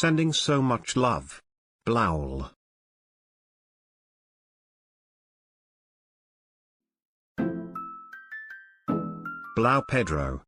Sending so much love. Blau. Blau Pedro.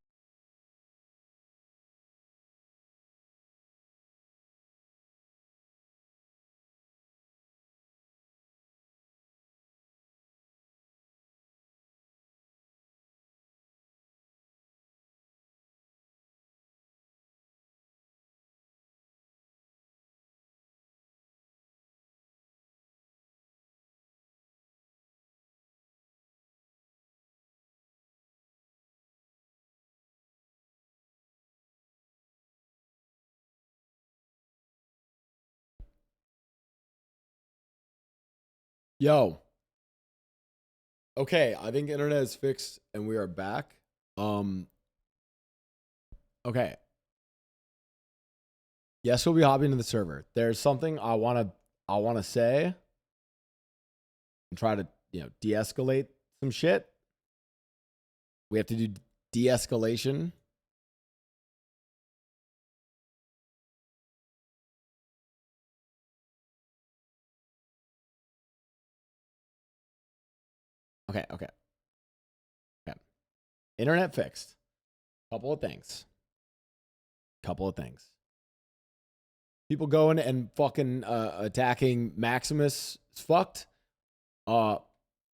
Yo. Okay, I think internet is fixed and we are back. Okay. Yes, we'll be hopping into the server. There's something I wanna say and try to, de-escalate some shit. We have to do de-escalation. Okay. Internet fixed. Couple of things. People going and fucking attacking Maximus is fucked. I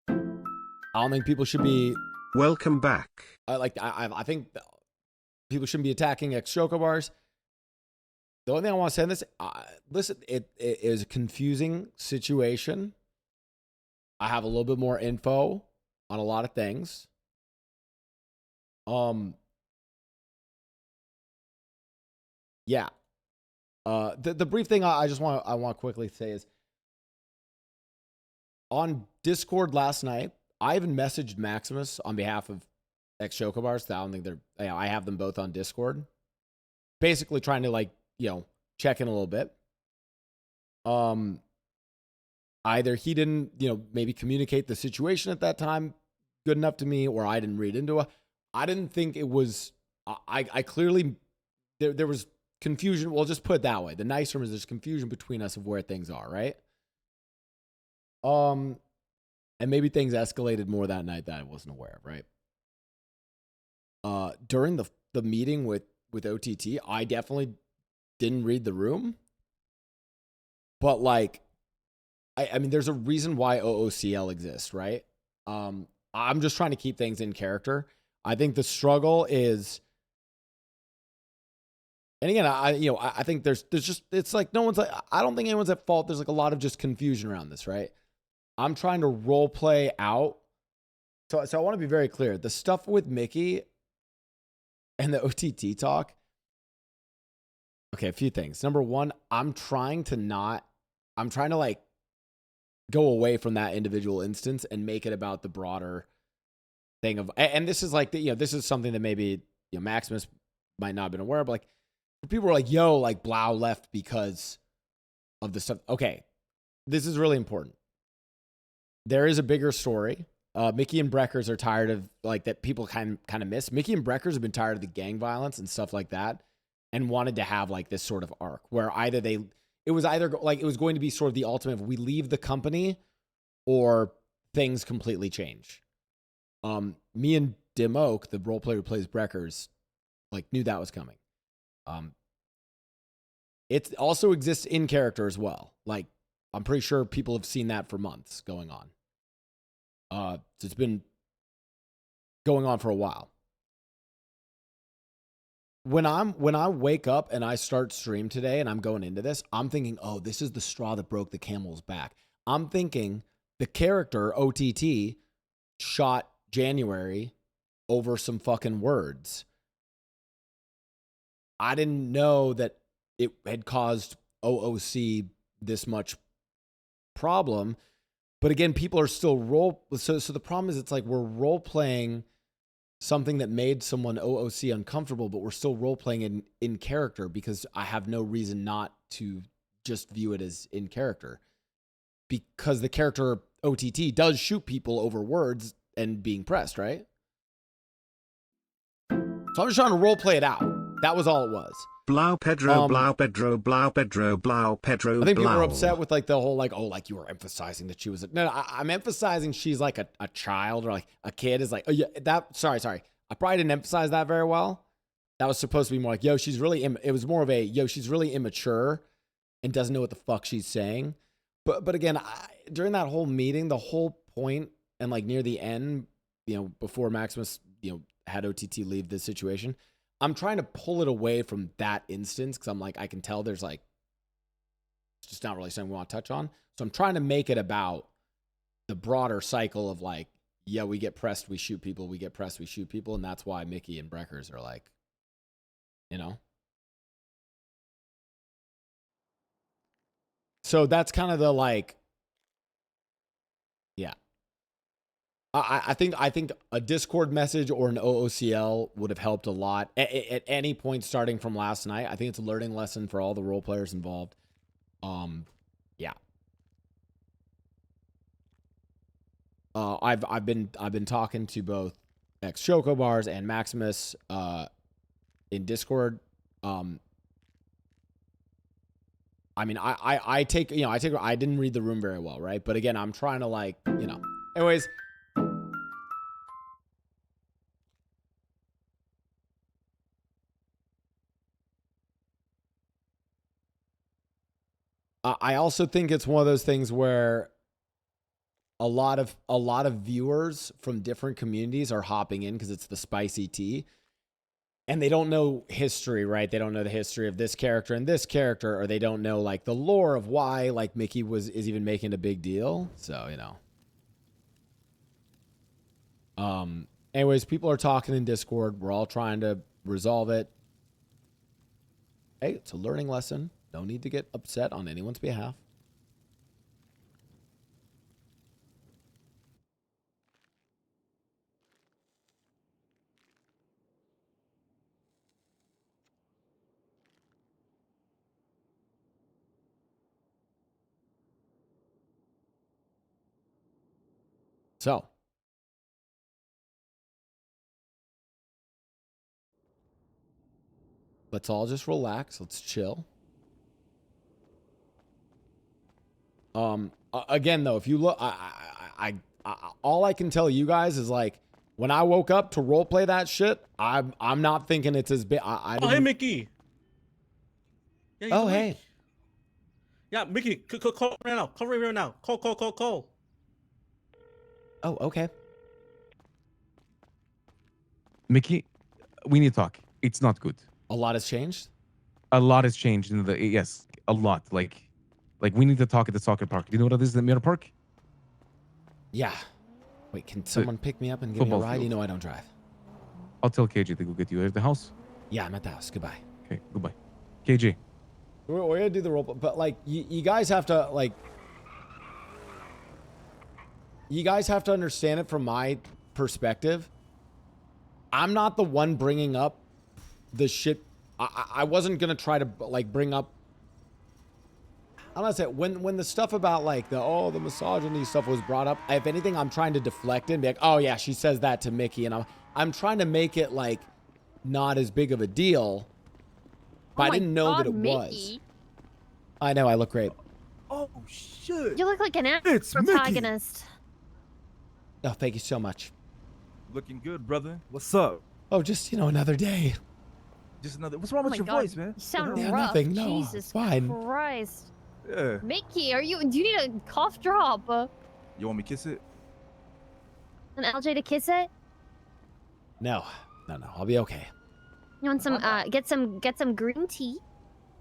don't think people should be. Welcome back. I think people shouldn't be attacking ex-Choco bars. The only thing I want to say in this, listen, it is a confusing situation. I have a little bit more info on a lot of things. Yeah. The brief thing I want to quickly say is on Discord last night, I even messaged Maximus on behalf of ex-Choco bars. I don't think they're, I have them both on Discord. Basically trying to check in a little bit. Either he didn't, maybe communicate the situation at that time good enough to me, or I didn't read into it. I didn't think it was, I clearly, there was confusion. Well, just put it that way. The nice term is there's confusion between us of where things are, right? And maybe things escalated more that night that I wasn't aware of, right? During the meeting with OTT, I definitely didn't read the room. But I mean, there's a reason why OOCL exists, right? I'm just trying to keep things in character. I think the struggle is, and again, I think there's just, it's like no one's I don't think anyone's at fault. There's a lot of just confusion around this, right? I'm trying to role play out. So I want to be very clear. The stuff with Mickey and the OTT talk. Okay, a few things. Number one, I'm trying to go away from that individual instance and make it about the broader thing of, and this is this is something that maybe, Maximus might not have been aware of, but people were like, yo, Blau left because of the stuff. Okay. This is really important. There is a bigger story. Mickey and Breckers are tired of that people kind of miss. Mickey and Breckers have been tired of the gang violence and stuff like that and wanted to have this sort of arc where it was going to be sort of the ultimate of we leave the company or things completely change. Me and Dim Oak, the role player who plays Breckers, knew that was coming. It also exists in character as well. I'm pretty sure people have seen that for months going on. So it's been going on for a while. When I wake up and I start stream today and I'm going into this, I'm thinking, oh, this is the straw that broke the camel's back. I'm thinking the character OTT shot January over some fucking words. I didn't know that it had caused OOC this much problem. But again, people are still so the problem is it's we're role playing something that made someone OOC uncomfortable, but we're still role playing in character because I have no reason not to just view it as in character. Because the character OTT does shoot people over words and being pressed, right? So I'm just trying to role play it out. That was all it was. Blau Pedro, Um, Blau Pedro, Blau Pedro, Blau Pedro, I think people Blau. are upset with like the whole like, oh, like you were emphasizing that she was no, I'm emphasizing she's like a child or like a kid is like, oh yeah, that sorry. I probably didn't emphasize that very well. That was supposed to be more like, yo, she's really it was more of a yo, she's really immature and doesn't know what the fuck she's saying. But again, during that whole meeting, the whole point and like near the end, you know, before Maximus, you know, had OTT leave this situation, I'm trying to pull it away from that instance because I'm like, I can tell there's like, it's just not really something we want to touch on. So I'm trying to make it about the broader cycle of like, yeah, we get pressed, we shoot people, we get pressed, we shoot people. And that's why Mickey and Breckers are like, you know? So that's kind of the like, yeah. I think a Discord message or an OOCL would have helped a lot at any point starting from last night. I think it's a learning lesson for all the role players involved. Yeah. I've been talking to both ex Choco Bars and Maximus in Discord. I mean, I take, you know, I didn't read the room very well, right? But again, I'm trying to like, you know, anyways. I also think it's one of those things where a lot of viewers from different communities are hopping in because it's the spicy tea. And they don't know history, right? They don't know the history of this character and this character, or they don't know like the lore of why like Mickey is even making a big deal. So, you know. Anyways, people are talking in Discord. We're all trying to resolve it. Hey, it's a learning lesson. No need to get upset on anyone's behalf. So, let's all just relax. Let's chill. Again, though, if you look, all I can tell you guys is like, when I woke up to roleplay that shit, I'm not thinking it's as big. I Oh, hey, Mickey. Yeah, oh, hey. Yeah, Mickey, call right now. Call right now. Call. Oh, okay. Mickey, we need to talk. It's not good. A lot has changed. A lot has changed in the yes, a lot. Like we need to talk at the soccer park. Do you know what it is in the Mirror Park? Yeah. Wait, can someone pick me up and give me a ride? Field. You know I don't drive. I'll tell KJ to go get you at the house. Yeah, I'm at the house. Goodbye. Okay, goodbye. KJ. We're gonna do the role, but like you guys have to like, you guys have to understand it from my perspective. I'm not the one bringing up the shit. I wasn't gonna try to like bring up. I'm not saying when the stuff about like the misogyny stuff was brought up. If anything, I'm trying to deflect it and be like, oh yeah, she says that to Mickey, and I'm trying to make it like not as big of a deal. But I didn't know that it was. I know, I look great. Oh shit! You look like an It's protagonist. Oh, thank you so much. Looking good, brother. What's up? Oh, just, you know, another day. Just another. What's wrong with my your God. voice, man? You sound Yeah, rough. nothing. No, Jesus fine. Christ. Yeah. Mickey, do you need a cough drop? You want me to kiss it? An LJ to kiss it? No, I'll be okay. You want some get some green tea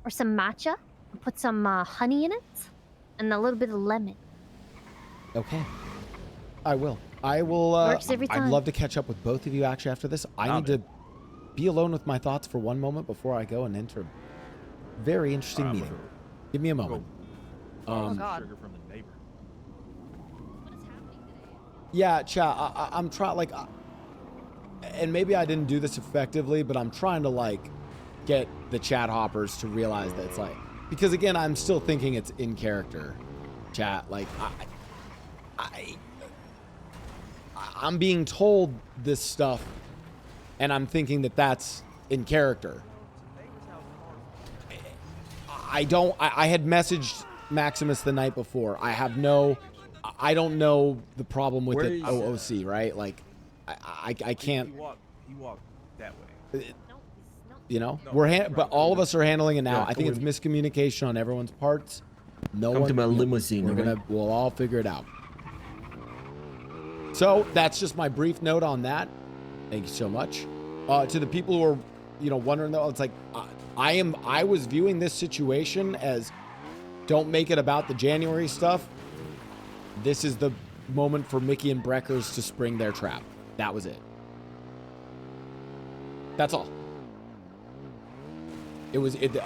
or some matcha and put some honey in it and a little bit of lemon. Okay. I will. Works every I'd time. love to catch up with both of you actually after this. I need to be alone with my thoughts for one moment before I go and enter a very interesting meeting. Give me a moment. Oh God. From the neighbor. What is happening today? Yeah, chat, I'm trying, like, and maybe I didn't do this effectively, but I'm trying to, like, get the chat hoppers to realize that it's, like, because, again, I'm still thinking it's in character, chat. Like, I'm being told this stuff, and I'm thinking that that's in character. I had messaged Maximus the night before. I don't know the problem with Where it. is- OOC, right? Like, I can't. He walked that way. You know, No, but all of us are handling it now. Yeah, I think go it's miscommunication on everyone's parts. No Come one. to my you know, limousine, we'll all figure it out. So that's just my brief note on that. Thank you so much. To the people who are, wondering though, it's like I was viewing this situation as, don't make it about the January stuff. This is the moment for Mickey and Breckers to spring their trap. That was it. That's all.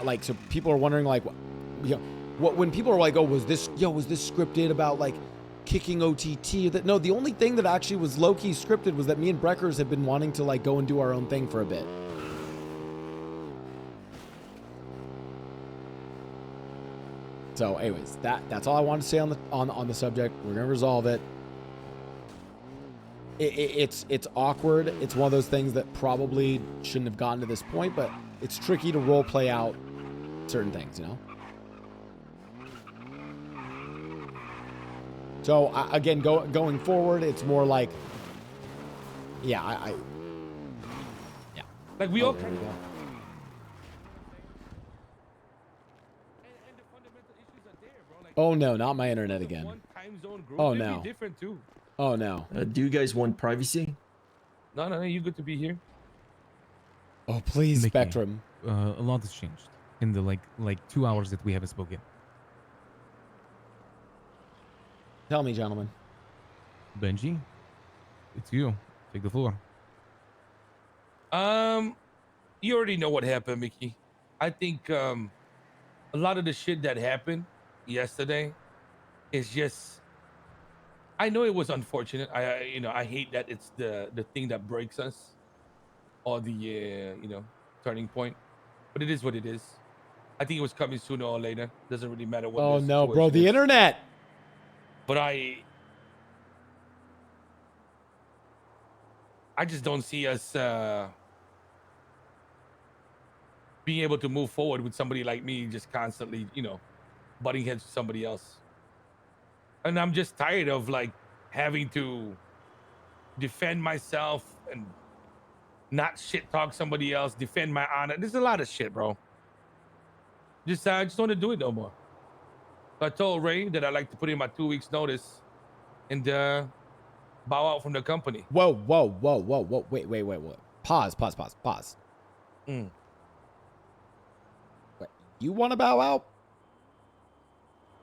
Like, so people are wondering, like, when people are like, oh, was this scripted about like kicking OTT? No, the only thing that actually was low-key scripted was that me and Breckers have been wanting to like go and do our own thing for a bit. So, anyways, that's all I wanted to say on the subject. We're gonna resolve it. It's awkward. It's one of those things that probably shouldn't have gotten to this point, but it's tricky to role play out certain things, So again, going forward, it's more like, yeah, yeah. Like we all. There we go. And the fundamental issues are there, bro. Like, Oh no, not my internet again. one time zone group, Oh, they'd no. be different too. Oh no. Do you guys want privacy? No, you good to be here. Oh please, Mickey. Spectrum. A lot has changed in the like 2 hours that we haven't spoken. Tell me, gentlemen. Benji, it's you. Take the floor. You already know what happened, Mickey. I think a lot of the shit that happened yesterday is just. I know it was unfortunate. I hate that it's the thing that breaks us, or the turning point. But it is what it is. I think it was coming sooner or later. Doesn't really matter what. Oh the no, bro, situation the is. internet. But I just don't see us being able to move forward with somebody like me just constantly, butting heads with somebody else. And I'm just tired of like having to defend myself and not shit talk somebody else, defend my honor. There's a lot of shit, bro. I just don't want to do it no more. So I told Ray that I'd like to put in my 2 weeks notice and bow out from the company. Whoa. Wait. Pause. Mm. Wait, you want to bow out?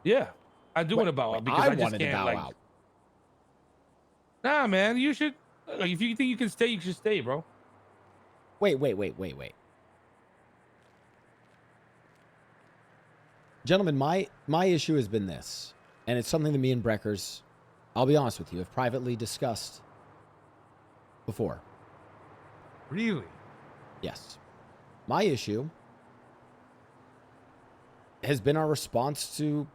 Yeah, I do want to bow out because I just wanted can't to bow like. out. Nah, man, you should. Like, if you think you can stay, you should stay, bro. Wait. Gentlemen, my issue has been this, and it's something that me and Breckers, I'll be honest with you, have privately discussed before. Really? Yes. My issue has been our response to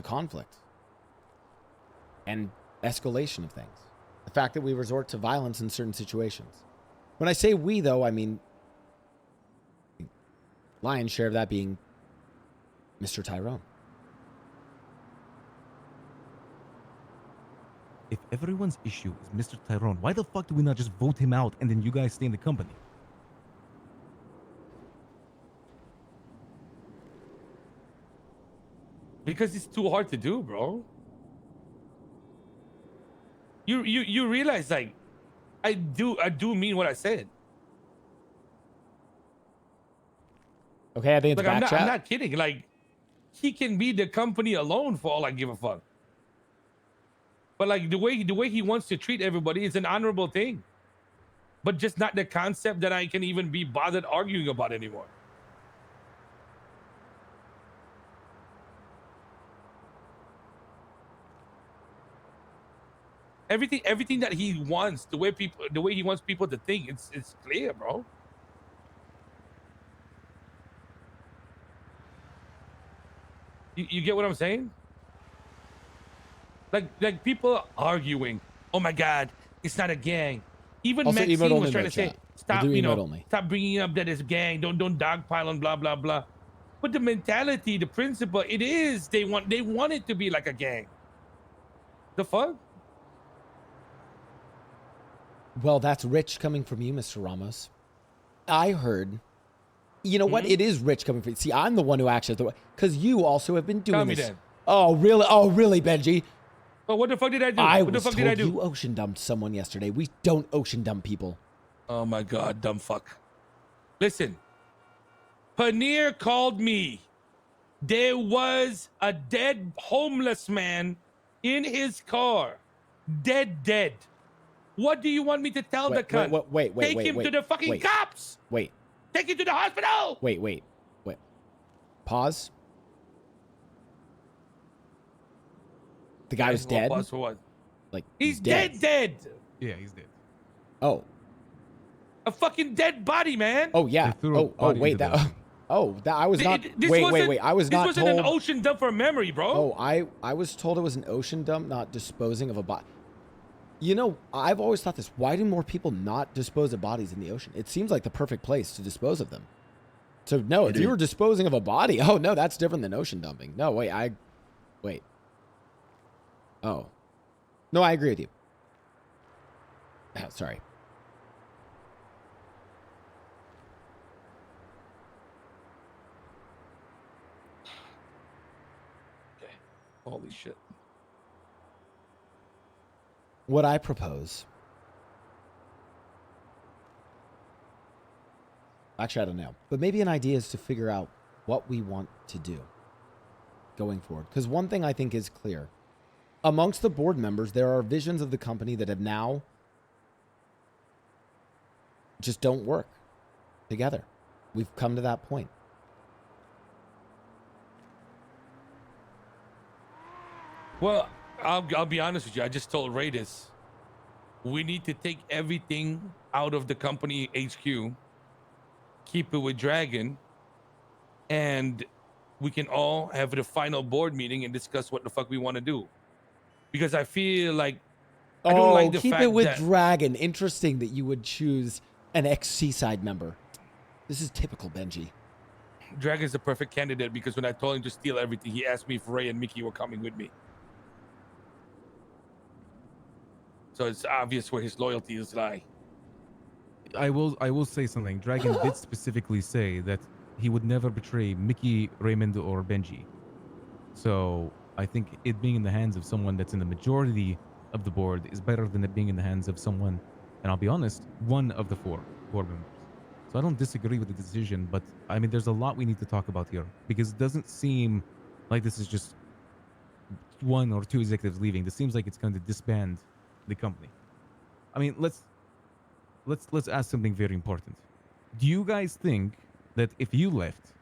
conflict and escalation of things. The fact that we resort to violence in certain situations. When I say we, though, I mean lion's share of that being Mr. Tyrone. If everyone's issue is Mr. Tyrone, why the fuck do we not just vote him out and then you guys stay in the company? Because it's too hard to do, bro. You realize, like, I do mean what I said. Okay, I think it's Like, back chat. I'm not kidding. Like, he can be the company alone for all I give a fuck. But like the way he wants to treat everybody is an honorable thing. But just not the concept that I can even be bothered arguing about anymore. Everything that he wants, the way he wants people to think, it's clear, bro. You get what I'm saying? Like people arguing. Oh my God, it's not a gang. Even Also, emote Maxine only was trying in to the say, chat. stop, We'll do emote only. stop bringing up that it's gang. Don't dogpile on blah blah blah. But the mentality, the principle, it is they want it to be like a gang. The fuck? Well, that's rich coming from you, Mr. Ramos. I heard. You know what? It is rich coming from you. See, I'm the one who actually, because you also have been doing Tell me this. then. Oh, really? Oh, really, Benji? Oh, what the fuck did I do? I What the was fuck told did I do? you ocean dumped someone yesterday. We don't ocean dump people. Oh my god, dumb fuck. Listen. Paneer called me. There was a dead homeless man in his car. Dead. What do you want me to tell the cunt? Wait. Take him to the fucking cops. Wait. Take him to the hospital. Wait. Pause. The guy was dead? Pause for what? Like, He's dead. dead. Yeah, he's dead. Oh. A fucking dead body, man. Oh, yeah. They threw a body wait. into That. Oh, that I was not. This Wait. I was this not wasn't told. an ocean dump for memory, bro. Oh, I was told it was an ocean dump, not disposing of a body. You know, I've always thought this. Why do more people not dispose of bodies in the ocean? It seems like the perfect place to dispose of them. So, no, if you were disposing of a body, oh, no, that's different than ocean dumping. No, wait. Oh. No, I agree with you. Oh, sorry. Okay. Holy shit. What I propose. Actually, I don't know. But maybe an idea is to figure out what we want to do going forward. Because one thing I think is clear. Amongst the board members, there are visions of the company that have now just don't work together. We've come to that point. Well, I'll be honest with you. I just told Ray this. We need to take everything out of the company HQ, keep it with Dragon, and we can all have the final board meeting and discuss what the fuck we want to do. Because I feel like I don't like the keep fact it with that Dragon. Interesting that you would choose an ex-Seaside member. This is typical Benji. Dragon's the perfect candidate because when I told him to steal everything, he asked me if Ray and Mickey were coming with me. So it's obvious where his loyalties lie. I will say something. Dragon did specifically say that he would never betray Mickey, Raymond, or Benji. So I think it being in the hands of someone that's in the majority of the board is better than it being in the hands of someone, and I'll be honest, one of the four board members. So I don't disagree with the decision, but I mean, there's a lot we need to talk about here because it doesn't seem like this is just one or two executives leaving. This seems like it's going to disband the company. I mean, let's ask something very important. Do you guys think that if you left,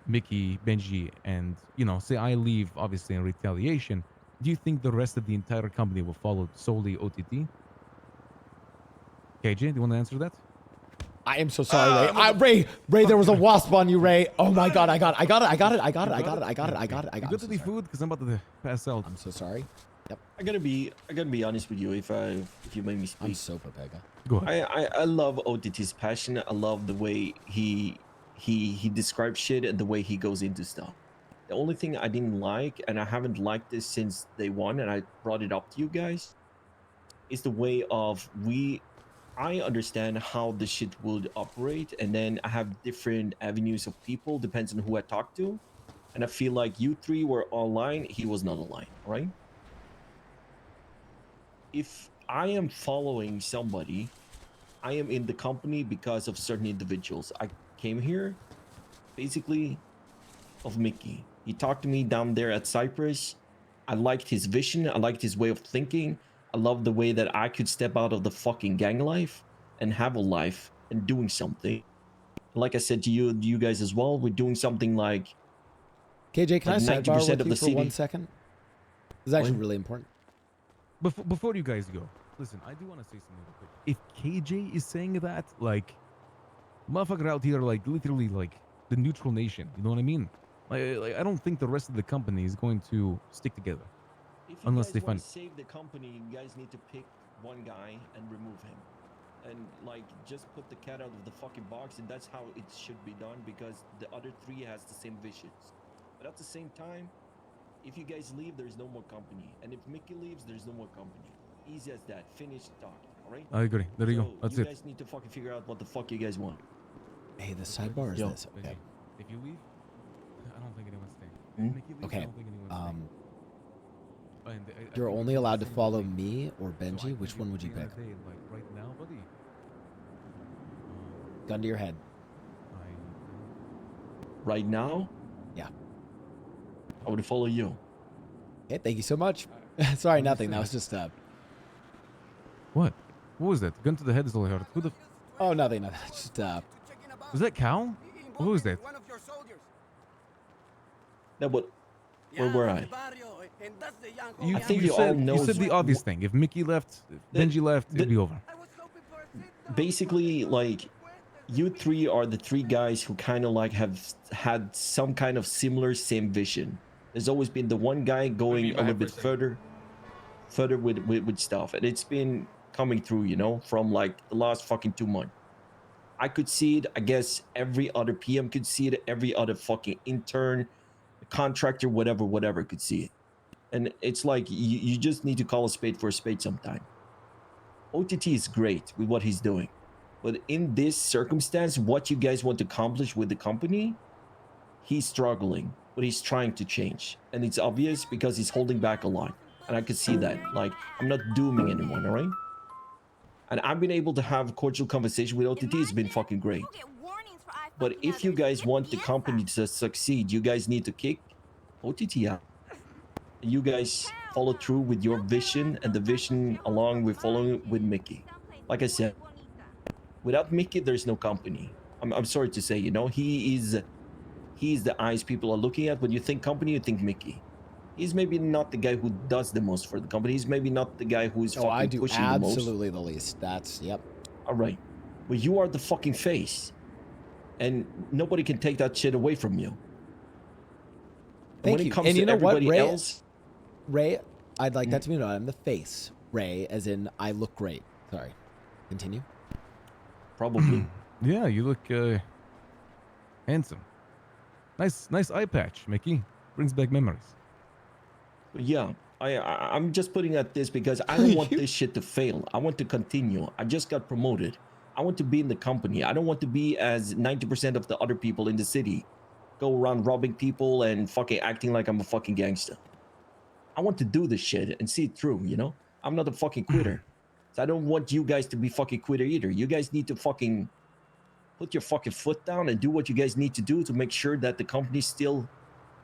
Mickey, Benji, and say I leave, obviously in retaliation, do you think the rest of the entire company will follow solely OTT? KJ, do you want to answer that? I am so sorry, Ray. Ray, there was a wasp on you, Ray. Oh my God, I got it. You go to the food because I'm about to pass out. I'm so sorry. Yep. I gotta be honest with you if you make me speak. I'm so Pepega. Go ahead. I love OTT's passion. I love the way he describes shit and the way he goes into stuff. The only thing I didn't like, and I haven't liked this since day one, and I brought it up to you guys, is the way of I understand how the shit would operate, and then I have different avenues of people, depends on who I talk to. And I feel like you three were online, he was not online, right? If I am following somebody, I am in the company because of certain individuals. I came here basically of Mickey. He talked to me down there at Cyprus. I liked his vision. I liked his way of thinking. I love the way that I could step out of the fucking gang life and have a life and doing something. Like I said to you guys as well, we're doing something like KJ, can I like sidebar 90% with of you the for 1 CD. second? This is actually What? really important. Before you guys go, listen, I do want to say something real quick. If KJ is saying that, like, motherfucker out here, like, literally, like, the neutral nation, you know what I mean? Like I don't think the rest of the company is going to stick together. if you Unless guys they want find- to save the company, you guys need to pick one guy and remove him. and like just put the cat out of the fucking box, and that's how it should be done because the other three has the same visions. But at the same time, if you guys leave, there's no more company, and if Mickey leaves, there's no more company. Easy as that. Finish talk. All right. I agree. There you go. So That's you it. guys need to fucking figure out what the fuck you guys want. Hey, the sidebar is Yo. this. Okay. If you leave, I don't think anyone's staying. Hmm? If Mickey leaves, I Okay. don't think anyone's staying. And I You're think only it's allowed the to same follow thing. me or So I Benji. think Which at one would the you end pick? of the day, like right now, buddy. Gun to your head. Right now, Yeah. I would follow you. Hey, thank you so much. Sorry, nothing. That Understood. was just What? What was that? Gun to the head is all I heard. Who the? oh, nothing. Nothing. Just Was that Cal? Who was that? No, but where were I? You, I think you you said, all know you said the obvious thing. If Mickey left, The- Benji left, it'd the- be over. Basically, like, you three are the three guys who kind of like have had some kind of same vision. There's always been the one guy going a little bit further with stuff, and it's been coming through, you know, from like the last fucking 2 months. I could see it. I guess every other PM could see it. Every other fucking intern, contractor, whatever could see it. And it's like you just need to call a spade for a spade sometime. OTT is great with what he's doing. But in this circumstance, what you guys want to accomplish with the company, he's struggling, but he's trying to change. And it's obvious because he's holding back a lot. And I could see that. Like, I'm not dooming anyone, all right? And I've been able to have a cordial conversation with OTT. It's been fucking great. But if you guys want the company to succeed, you guys need to kick OTT out. You guys follow through with your vision and the vision along with following with Mickey. Like I said, without Mickey, there's no company. I'm sorry to say, you know, he's the eyes people are looking at. When you think company, you think Mickey. He's maybe not the guy who does the most for the company. He's maybe not the guy who is oh, I fucking do pushing the most. absolutely the least. That's yep. All right. Well, you are the fucking face. And nobody can take that shit away from you. And Thank when you. it comes And to you know what, everybody Ray? else, Ray, I'd like that to be known. I'm the face. Ray, as in I look great. Sorry. Continue. probably. Yeah, you look handsome. Nice eye patch, Mickey. Brings back memories. But yeah, I'm just putting at this because I don't want this shit to fail. I want to continue. I just got promoted. I want to be in the company. I don't want to be as 90% of the other people in the city. Go around robbing people and fucking acting like I'm a fucking gangster. I want to do this shit and see it through, you know? I'm not a fucking quitter. So I don't want you guys to be fucking quitter either. You guys need to fucking put your fucking foot down and do what you guys need to do to make sure that the company still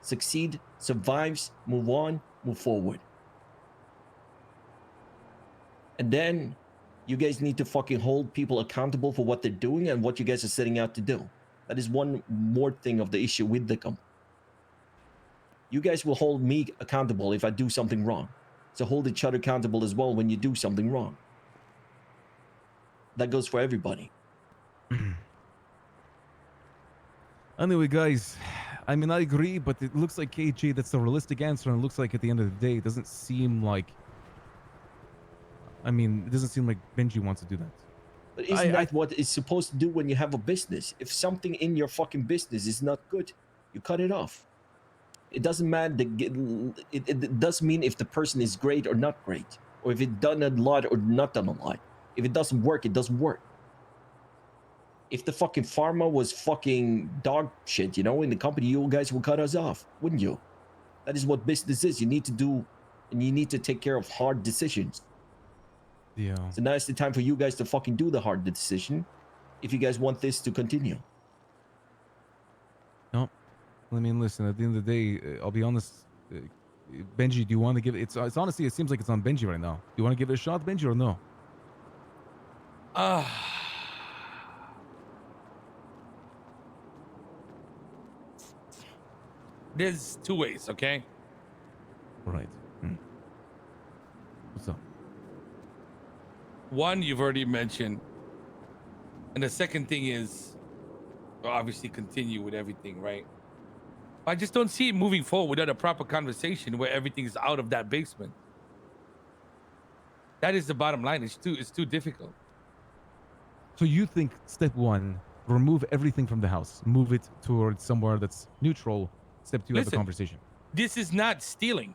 succeed, survives, move on, move forward. And then you guys need to fucking hold people accountable for what they're doing and what you guys are setting out to do. That is one more thing of the issue with the company. You guys will hold me accountable if I do something wrong. So hold each other accountable as well when you do something wrong. That goes for everybody. Anyway, guys, I mean, I agree, but it looks like KJ, that's the realistic answer, and it looks like at the end of the day, it doesn't seem like... I mean, it doesn't seem like Benji wants to do that. But isn't that what it's supposed to do when you have a business? If something in your fucking business is not good, you cut it off. It doesn't matter. It does mean if the person is great or not great, or if it done a lot or not done a lot. If it doesn't work, it doesn't work. If the fucking pharma was fucking dog shit, you know, in the company, you guys would cut us off, wouldn't you? That is what business is. You need to do, and you need to take care of hard decisions. Yeah. So now it's the time for you guys to fucking do the hard decision if you guys want this to continue. No. I mean, listen, at the end of the day, I'll be honest. Benji, do you want to give it? It's honestly, it seems like it's on Benji right now. Do you want to give it a shot, Benji, or no? There's two ways, okay? Right. What's up? One, you've already mentioned. And the second thing is, well, obviously, continue with everything, right? I just don't see it moving forward without a proper conversation where everything's out of that basement. That is the bottom line. It's too difficult. So you think step 1, remove everything from the house, move it towards somewhere that's neutral. Step 2, have a Listen. conversation. This is not stealing.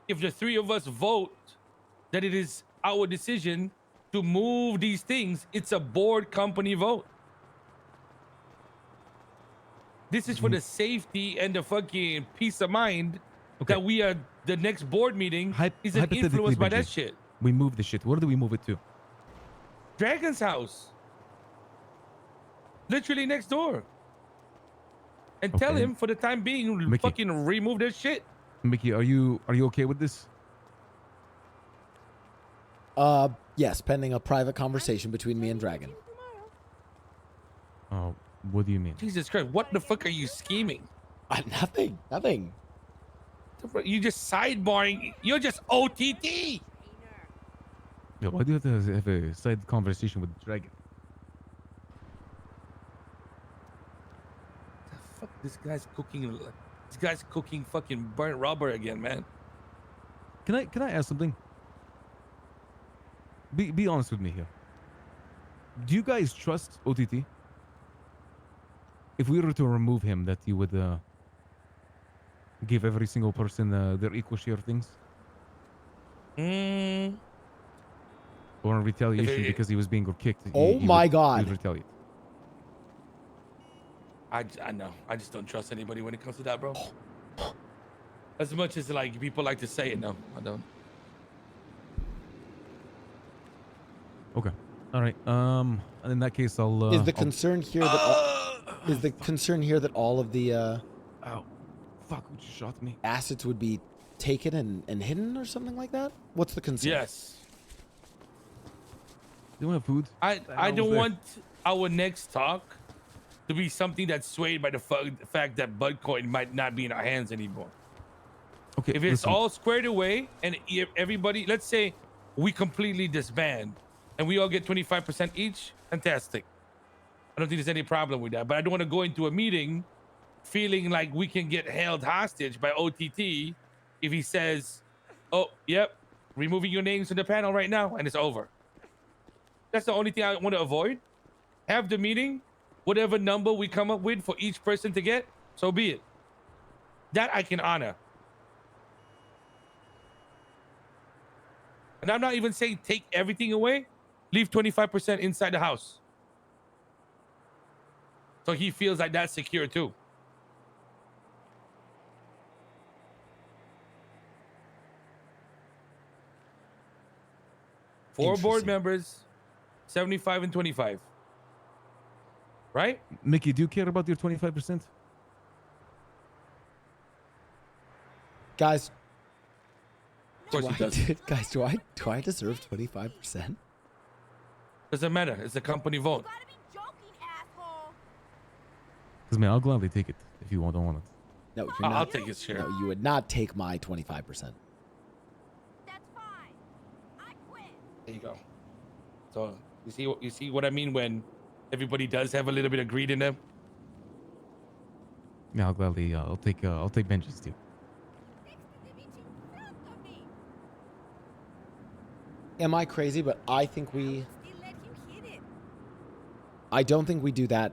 If the three of us vote that it is our decision to move these things, it's a board company vote. This is for the safety and the fucking peace of mind Okay. that we are. The next board meeting isn't Hypothetically, influenced by that Benji, shit. we move the shit. Where do we move it to? Dragon's house, literally next door, and tell Okay. him for the time being, Mickey. fucking remove this shit. Mickey, are you okay with this? Yes, pending a private conversation between me and Dragon. Oh, what do you mean? Jesus Christ, what the fuck are you scheming? Nothing. You just sidebarring. You're just OTT. Yeah, why do you have to have a side conversation with Dragon? The fuck, this guy's cooking. This guy's cooking fucking burnt rubber again, man. Can I ask something? Be honest with me here. Do you guys trust OTT? If we were to remove him, that you would give every single person their equal share of things? Or in retaliation because he was being kicked. Oh my God. He would retaliate. I know. I just don't trust anybody when it comes to that, bro. As much as like people like to say it, no, I don't. Okay. All right. In that case, I'll. Is the concern here that all of the Ow! Fuck! Who just shot me? assets would be taken and hidden or something like that? What's the concern? Yes. You don't have food? I don't want our next talk to be something that's swayed by the fact that Budcoin might not be in our hands anymore. Okay. If it's listen. all squared away and if everybody, let's say we completely disband and we all get 25% each, fantastic. I don't think there's any problem with that. But I don't want to go into a meeting feeling like we can get held hostage by OTT if he says, oh, yep, removing your names from the panel right now, and it's over. That's the only thing I want to avoid. Have the meeting, whatever number we come up with for each person to get, so be it. That I can honor. And I'm not even saying take everything away. Leave 25% inside the house. So he feels like that's secure too. Four board Interesting. members, 75 and 25. Right? Mickey, do you care about your 25%? Guys, Of course he does. guys, do I deserve 25%? Doesn't matter. It's a company vote. Because man, I'll gladly take it if you don't want it. No, you're I'll not. take his share. No, you would not take my 25%. That's fine. I quit. There you go. So you see what I mean when everybody does have a little bit of greed in them. Yeah, I'll gladly. I'll take Benji's too. Am I crazy? But I think I don't think we do that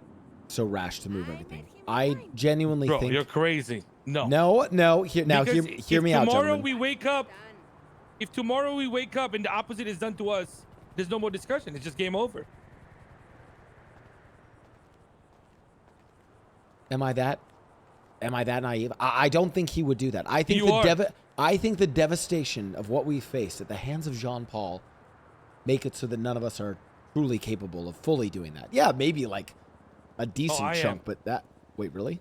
so rash to move everything. I genuinely Bro, think. you're crazy. No. No. Hear me out, Tomorrow gentlemen. we wake up. If tomorrow we wake up and the opposite is done to us, there's no more discussion. It's just game over. Am I that naive? I don't think he would do that. I think You are. I think the devastation of what we faced at the hands of Jean-Paul make it so that none of us are truly capable of fully doing that. Yeah, maybe like a decent I chunk, am. but that. Wait, really?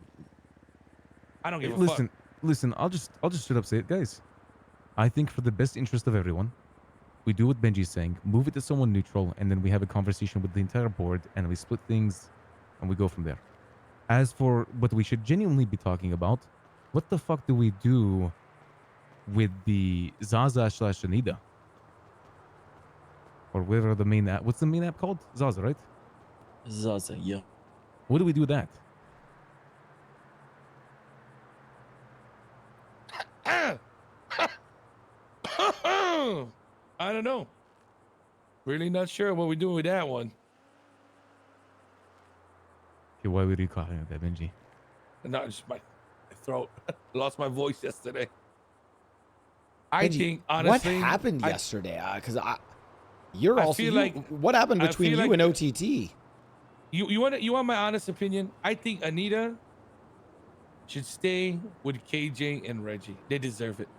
I don't give a Listen, fuck. listen. I'll just straight up say it, guys. I think for the best interest of everyone, we do what Benji's saying. Move it to someone neutral, and then we have a conversation with the entire board, and we split things, and we go from there. As for what we should genuinely be talking about, what the fuck do we do with the Zaza/Anita? Or whatever the main app. What's the main app called? Zaza, right? Zaza, yeah. What do we do with that? I don't know. Really not sure what we're doing with that one. why were you calling it that, Benji? No, just my throat. Lost my voice yesterday. I Benji, think honestly, what happened yesterday? Because you're I also feel like- what happened I between feel you like- and OTT? You want my honest opinion? I think Anita should stay with KJ and Reggie. They deserve it.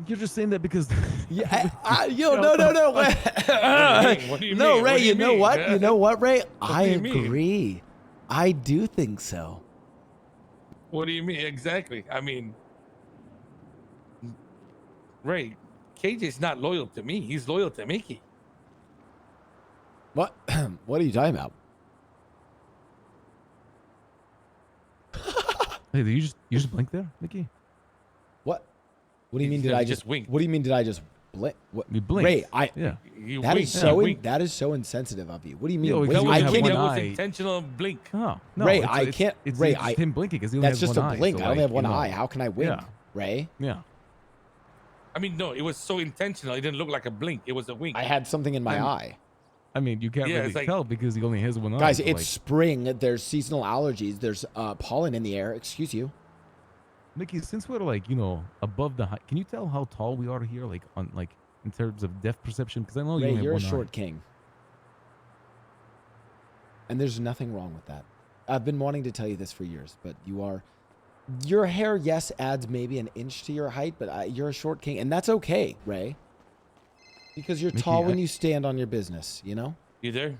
You're just saying that because Yeah, Yo, no. What do you No, mean? Ray, What do you know mean? what? You know what, Ray? I do you mean? agree. I do think so. What do you mean exactly? I mean, Ray, KJ's not loyal to me. He's loyal to Mickey. What? What are you talking about? Hey, did you just blink there, Mickey? What? What do you He mean? Did said I he just just winked. What do you mean? Did I just blink? What? You blinked. Ray, Yeah. You that winked. is so You winked. that is so insensitive of you. What do you mean? Yo, Wink? because you I only have can't. one that was eye. intentional blink. Oh, no, Ray, it's, I it's- can't- It's, Ray, it's just him blinking because he only That's has just a one eye, blink. so, I only have like, one you know. eye. How can I wink, Yeah. Ray? Yeah. I mean, no, it was so intentional. It didn't look like a blink. It was a wink. I had something in my eye. I mean, you can't Yeah, really it's like- tell because he only has one eye. Guys, so, it's like, spring. There's seasonal allergies. There's pollen in the air. Excuse you. Mickey, since we're like, you know, above the height, can you tell how tall we are here, like on like in terms of depth perception? Because I know you Ray, only have you're a one short eye. king. And there's nothing wrong with that. I've been wanting to tell you this for years, but you are. Your hair, yes, adds maybe an inch to your height, but you're a short king, and that's okay, Ray. Because you're Mickey, tall when I- you stand on your business, you know? You there?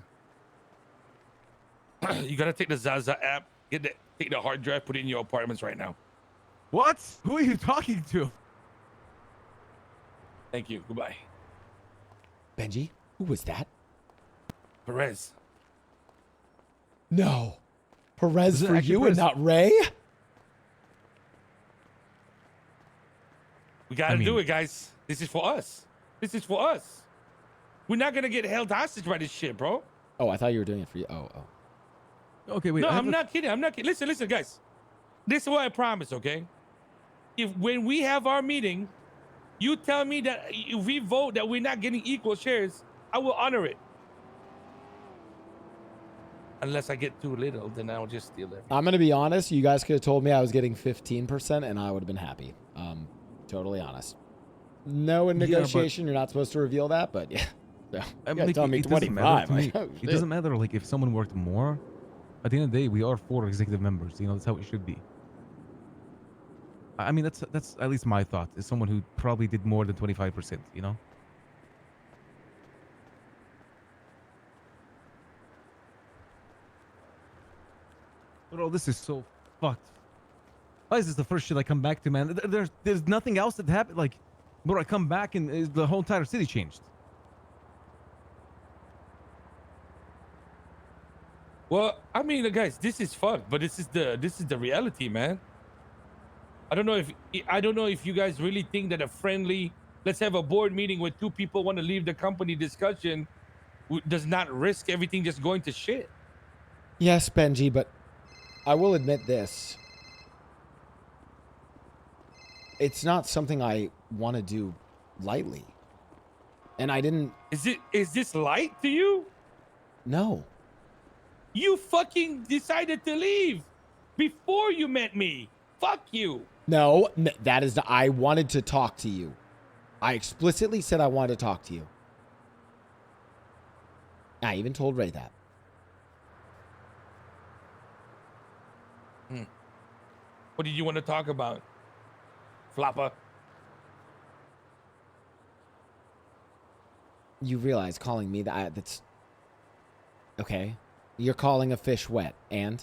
You gotta take the Zaza app. Take the hard drive. Put it in your apartments right now. What? Who are you talking to? Thank you. Goodbye. Benji, who was that? Perez. No. Perez Is it for actually you Perez? and not Ray? We gotta I do mean- it, guys. This is for us. This is for us. We're not gonna get held hostage by this shit, bro. Oh, I thought you were doing it for you. Oh. Okay, wait. No, I have I'm a- not kidding. I'm not kidding. Listen, guys. This is what I promise, okay? If when we have our meeting, you tell me that if we vote that we're not getting equal shares, I will honor it. Unless I get too little, then I'll just steal it. I'm going to be honest. You guys could have told me I was getting 15%, and I would have been happy. Totally honest. No, in Yeah, but- negotiation, you're not supposed to reveal that, but yeah. So, I you mean, gotta tell me it doesn't matter 25. to me. Oh, It shit. doesn't matter like if someone worked more. At the end of the day, we are 4 executive members. You know, that's how it should be. I mean, that's at least my thought. Is someone who probably did more than 25%. You know. Bro, this is so fucked. Why is this the first shit I come back to, man? There's nothing else that happened. Like, bro, I come back and the whole entire city changed. Well, I mean, guys, this is fun, but this is the reality, man. I don't know if you guys really think that a friendly, let's have a board meeting where 2 people want to leave the company discussion does not risk everything just going to shit. Yes, Benji, but I will admit this. It's not something I want to do lightly. And I didn't... Is this light to you? No. You fucking decided to leave before you met me. Fuck you. No, that is... I wanted to talk to you. I explicitly said I wanted to talk to you. I even told Ray that. What did you want to talk about? Flopper. You realize calling me that's... Okay. You're calling a fish wet, and?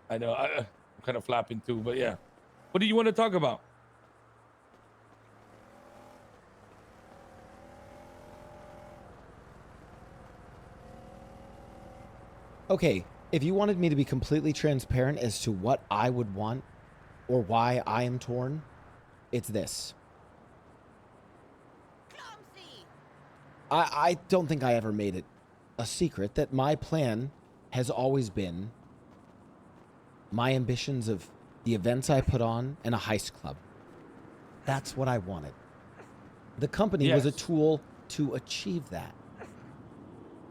I know. I'm kind of flapping too, but yeah. What do you want to talk about? Okay, if you wanted me to be completely transparent as to what I would want or why I am torn, it's this. I don't think I ever made it a secret that my plan has always been my ambitions of the events I put on and a heist club. That's what I wanted. The company was a Yes. tool to achieve that.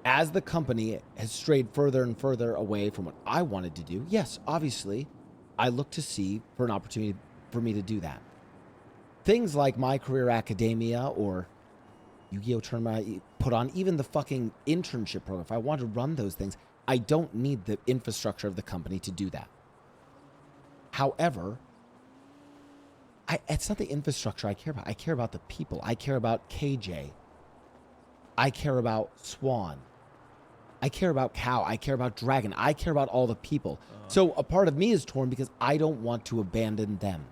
as the company has strayed further and further away from what I wanted to do, yes, obviously, I look to see for an opportunity for me to do that. Things like My Career Academia or Yu-Gi-Oh! Tournament I put on, even the fucking internship program. If I want to run those things, I don't need the infrastructure of the company to do that. However, it's not the infrastructure I care about. I care about the people. I care about KJ. I care about Swan. I care about Cow. I care about Dragon. I care about all the people. So a part of me is torn because I don't want to abandon them.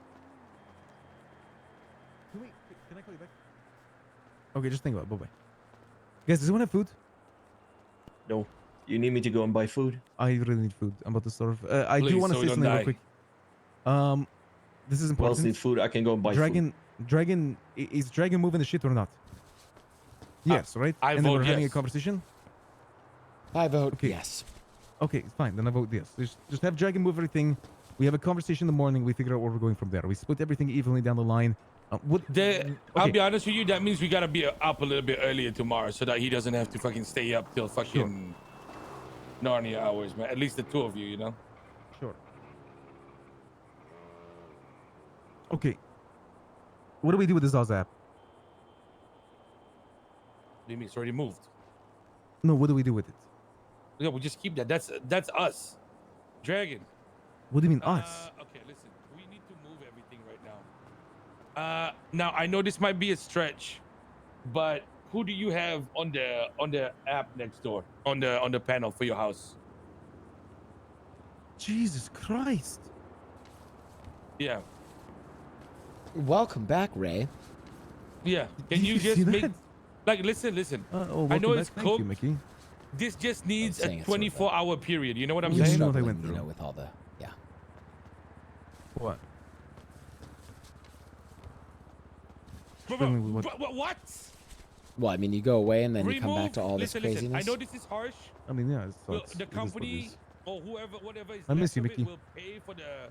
Can I call you back? Okay, just think about it. Bye-bye. Guys, does anyone have food? No. You need me to go and buy food? I really need food. I'm about to starve. I do Please, want to so say we don't something real die. quick. This is Who else important. needs food? I can go and buy food. Dragon, is Dragon moving the shit or not? Yes, right? I and then vote we're having a yes. conversation? I vote Okay. yes. Okay, fine. Then I vote yes. Just have Dragon move everything. We have a conversation in the morning. We figure out where we're going from there. We split everything evenly down the line. I'll be honest with you. That means we gotta be up a little bit earlier tomorrow so that he doesn't have to fucking stay up till fucking Narnia hours, man. At least the two of you, you know. Sure. Okay. What do we do with the Zaza app? What do you mean? It's already moved. No, what do we do with it? Yeah, we just keep that. That's us. Dragon. What do you mean us? Okay, listen. We need to move everything right now. Now I know this might be a stretch, but who do you have on the app next door on the panel for your house? Jesus Christ. Yeah. Welcome back, Ray. Yeah. Did Can you you just see make that? like listen? Oh, I welcome know back. it's Thank you, cooked. Mickey. This just needs saying a it's sort of 24-hour period. You know what I'm Yeah, saying? you know what I Struggling, went you through. know, with all the What? Bro, Struggling with what? Well, I mean, you go away and then you come back to all listen, this listen. craziness. I know this is harsh. I mean, yeah, it Well, sucks. the It is what it company is. or whatever is I miss left you, of it Mickey. will pay for the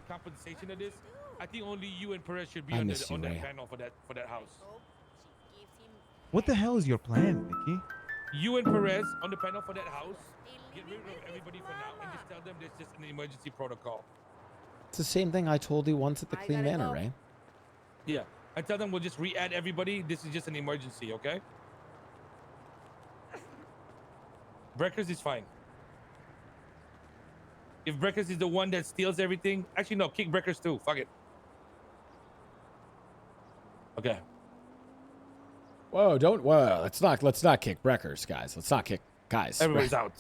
compensation of this. I think only you and Perez should be I on miss you, that Ray. panel for that house. What the hell is your plan, Mickey? You and Perez on the panel for that house. Get rid of everybody for now and just tell them there's just an emergency protocol. It's the same thing I told you once at the Clean Manor, Ray. Yeah. And tell them we'll just re-add everybody. This is just an emergency, okay? Breakers is fine. If Breakers is the one that steals everything, actually no, kick Breakers too. Fuck it. Okay. Whoa, don't. Whoa, let's not kick Breckers, guys. Let's not kick guys. Everybody's out.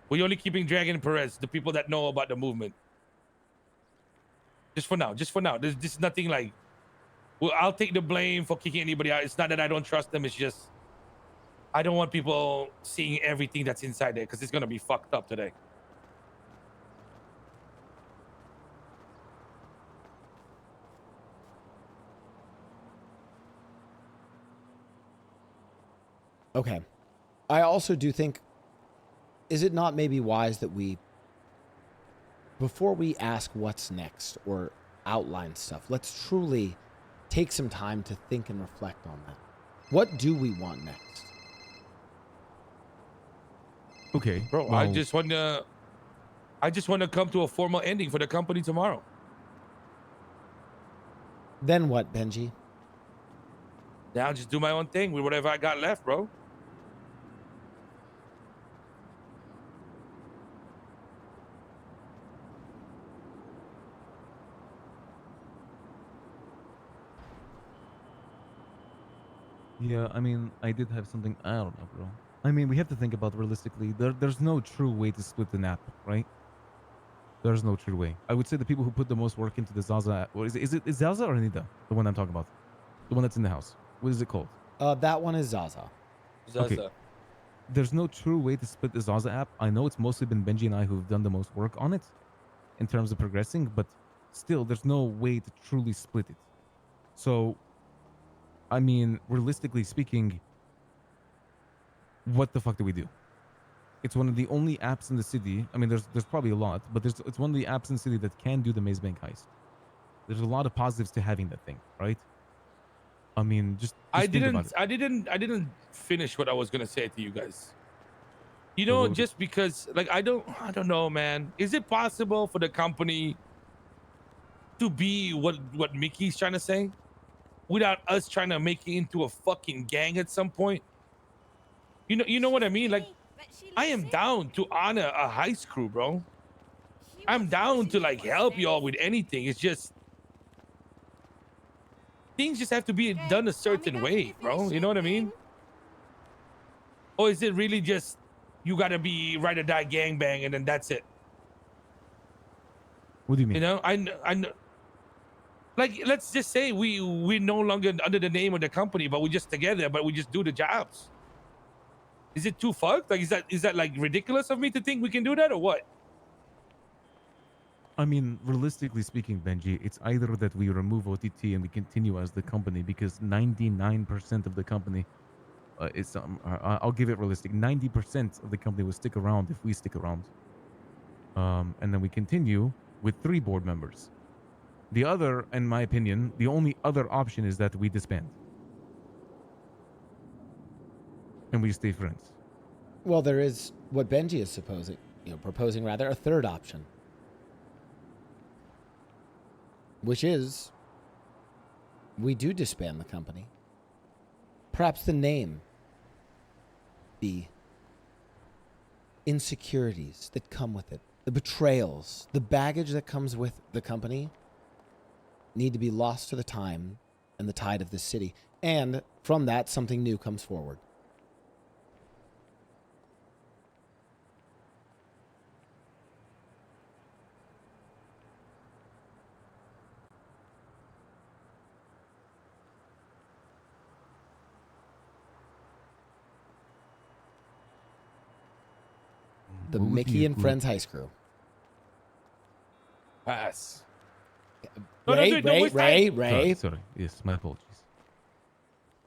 We're only keeping Dragon and Perez, the people that know about the movement. Just for now. Just for now. There's nothing like. Well, I'll take the blame for kicking anybody out. It's not that I don't trust them. It's just I don't want people seeing everything that's inside there because it's gonna be fucked up today. Okay. I also do think, is it not maybe wise that we, before we ask what's next or outline stuff, let's truly take some time to think and reflect on that. What do we want next? Okay, Bro, well, I just wanna come to a formal ending for the company tomorrow. Then what, Benji? Now I'll just do my own thing with whatever I got left, bro. Yeah, I mean, I did have something. I don't know, bro. I mean, we have to think about realistically. There's no true way to split the nap, right? There's no true way. I would say the people who put the most work into the Zaza, or is it Zaza or Nida? The one I'm talking about, the one that's in the house. What is it called? That one is Zaza. Okay. Zaza. There's no true way to split the Zaza app. I know it's mostly been Benji and I who've done the most work on it, in terms of progressing, but still, there's no way to truly split it. So, I mean, realistically speaking, what the fuck do we do? It's one of the only apps in the city. I mean, there's probably a lot, but it's one of the apps in the city that can do the Maze Bank heist. There's a lot of positives to having that thing, right? I mean, just I think about didn't it. I didn't finish what I was gonna say to you guys. You So know, what would- just because like I don't know, man. Is it possible for the company to be what Mickey's trying to say without us trying to make it into a fucking gang at some point? You know what I mean? Like I am down to honor a heist crew, bro. I'm down to like help y'all with anything. It's just things just have to be done a certain way, bro. You know what I mean? Or is it really just you gotta be ride or die gangbang and then that's it? What do you mean? You know, I know. Like, let's just say we're no longer under the name of the company, but we're just together, but we just do the jobs. Is it too fucked? Like, is that like ridiculous of me to think we can do that or what? I mean, realistically speaking, Benji, it's either that we remove OTT and we continue as the company because 99% of the company I'll give it realistic. 90% of the company will stick around if we stick around. And then we continue with 3 board members. The other, in my opinion, the only other option is that we disband. And we stay friends. Well, there is what Benji is proposing rather, a third option. Which is we do disband the company. Perhaps the name, the insecurities that come with it, the betrayals, the baggage that comes with the company need to be lost to the time and the tide of this city. And from that, something new comes forward. The What would be Mickey a and good- Friends Heist Crew. Pass. No, no, don't waste time. Ray. Sorry. Yes, my apologies.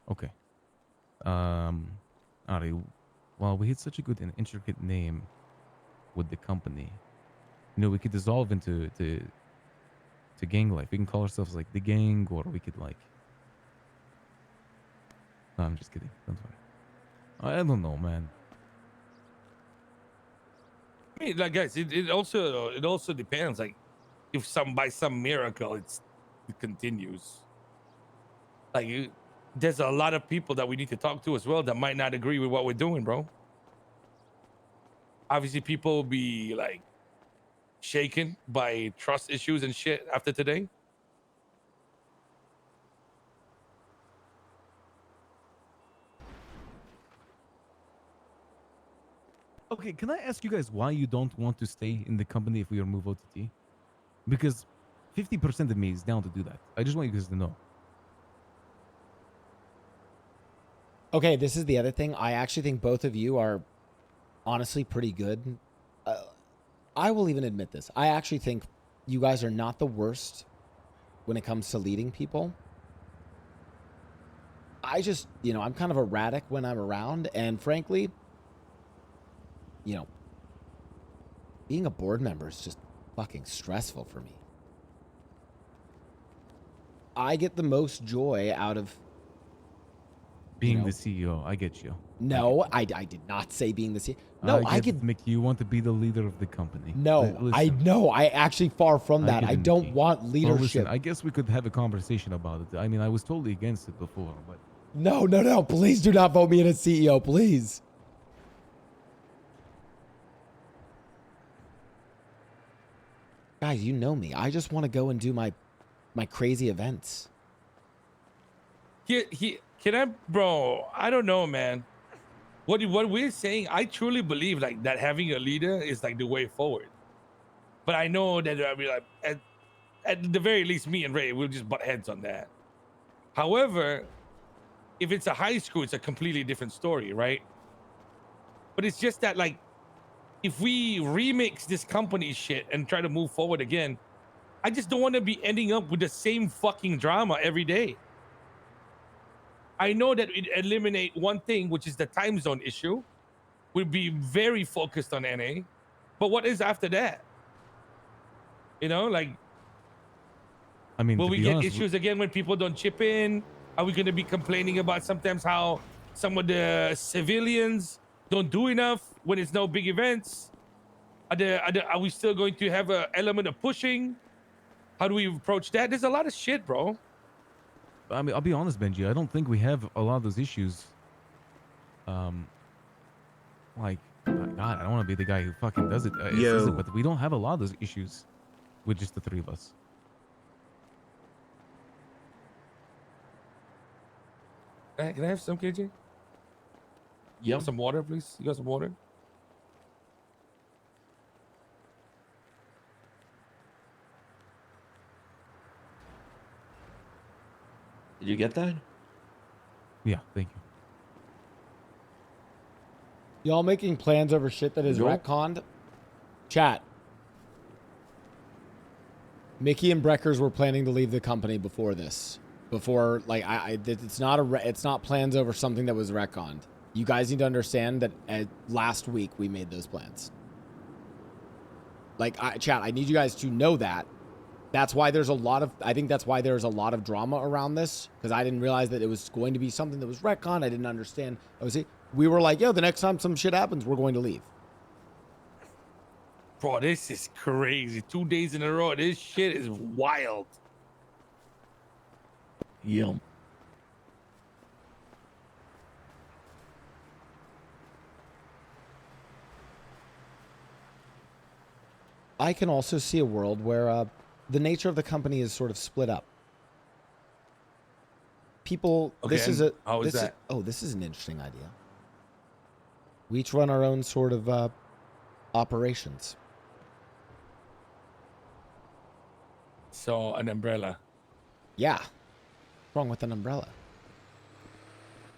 Okay. Ari, well, we had such a good and intricate name with the company. We could dissolve into to gang life. We can call ourselves like the gang, or we could like. No, I'm just kidding. Don't worry. I don't know, man. I mean, like guys, it also depends. Like, if by some miracle it continues. Like, there's a lot of people that we need to talk to as well that might not agree with what we're doing, bro. Obviously, people will be like shaken by trust issues and shit after today. Okay, can I ask you guys why you don't want to stay in the company if we remove OTT? Because 50% of me is down to do that. I just want you guys to know. Okay, this is the other thing. I actually think both of you are honestly pretty good. I will even admit this. I actually think you guys are not the worst when it comes to leading people. I just, I'm kind of erratic when I'm around. And frankly, being a board member is just fucking stressful for me. I get the most joy out of Being the CEO, I get you. No, I did not say being the CEO. No, I get get. Mick, you want to be the leader of the company. No, I Listen, know. I actually far from that. get I it, don't Mickey. want Well, leadership. listen, I guess we could have a conversation about it. I mean, I was totally against it before, but No. Please do not vote me in as CEO, please. Guys, you know me. I just want to go and do my crazy events. Can I, bro? I don't know, man. What we're saying, I truly believe like that having a leader is like the way forward. But I know that I mean, like, at the very least, me and Ray will just butt heads on that. However, if it's a high school, it's a completely different story, right? But it's just that like, if we remix this company shit and try to move forward again, I just don't want to be ending up with the same fucking drama every day. I know that it eliminate one thing, which is the time zone issue. We'll be very focused on NA. But what is after that? Like, I mean, will to we be get honest, issues again when people don't chip in? Are we going to be complaining about sometimes how some of the civilians don't do enough when it's no big events? Are we still going to have an element of pushing? How do we approach that? There's a lot of shit, bro. I mean, I'll be honest, Benji. I don't think we have a lot of those issues. Like, God, I don't want to be the guy who fucking does it. Yo. But we don't have a lot of those issues with just the three of us. Can I have some, KJ? Yep. Some water, please. You got some water? Did you get that? Yeah, thank you. Y'all making plans over shit that is Nope. retconned? Chat. Mickey and Breckers were planning to leave the company before this. Before, like, it's not plans over something that was retconned. You guys need to understand that last week we made those plans. Like, chat, I need you guys to know that. That's why there's a lot of, I think that's why there's a lot of drama around this. Because I didn't realize that it was going to be something that was retconned. I didn't understand. We were like, yo, the next time some shit happens, we're going to leave. Bro, this is crazy. 2 days in a row. This shit is wild. Yum. I can also see a world where the nature of the company is sort of split up. People, Okay, this is and a, how is this that? this is an interesting idea. We each run our own sort of operations. So, an umbrella. Yeah. What's wrong with an umbrella?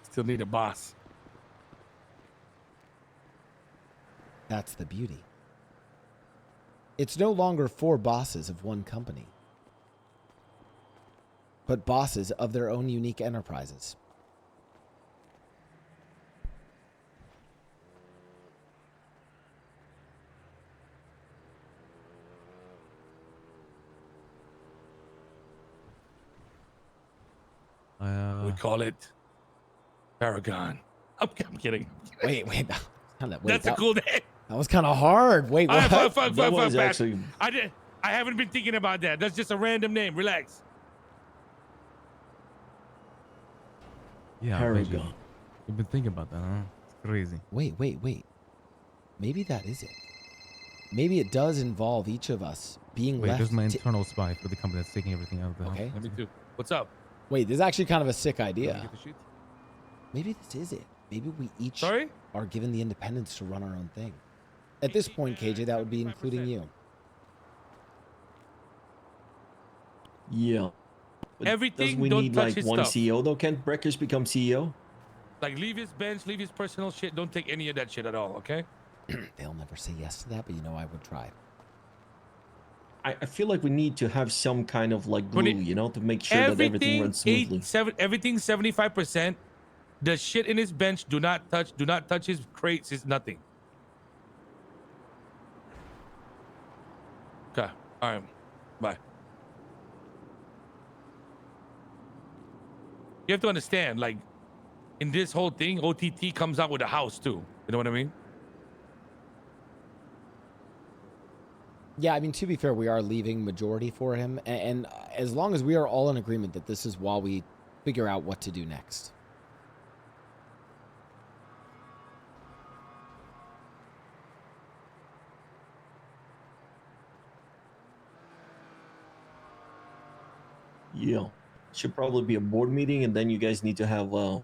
Still need a boss. That's the beauty. It's no longer 4 bosses of one company, but bosses of their own unique enterprises. We call it Paragon. I'm kidding. Wait. That's a cool name. That was kind of hard. Wait, what? Fuck, That was Pat. actually I haven't been thinking about that. That's just a random name. Relax. Yeah, Paragon. Benji. You've been thinking about that, huh? It's crazy. Wait. Maybe that is it. Maybe it does involve each of us being Wait, left. there's my internal spy for the company that's taking everything out of the house. Okay. Let me too. What's up? Wait, this is actually kind of a sick You wanna idea. get the sheet? Maybe this is it. Maybe we each Sorry? are given the independence to run our own thing. At this point, KJ, that would be including you. yeah. But Everything, doesn't we don't need touch like his one stuff. CEO though? Can't Breckers become CEO? Like, leave his bench, leave his personal shit. Don't take any of that shit at all, okay? They'll never say yes to that, but you know I would try. I feel like we need to have some kind of like glue, When it- you know, to make sure that everything runs smoothly. Everything 75%. The shit in his bench, do not touch his crates, is nothing. Okay. All right. Bye. You have to understand, like, in this whole thing, OTT comes out with a house too. You know what I mean? Yeah, I mean, to be fair, we are leaving majority for him. And as long as we are all in agreement that this is while we figure out what to do next. Yeah. Should probably be a board meeting, and then you guys need to have a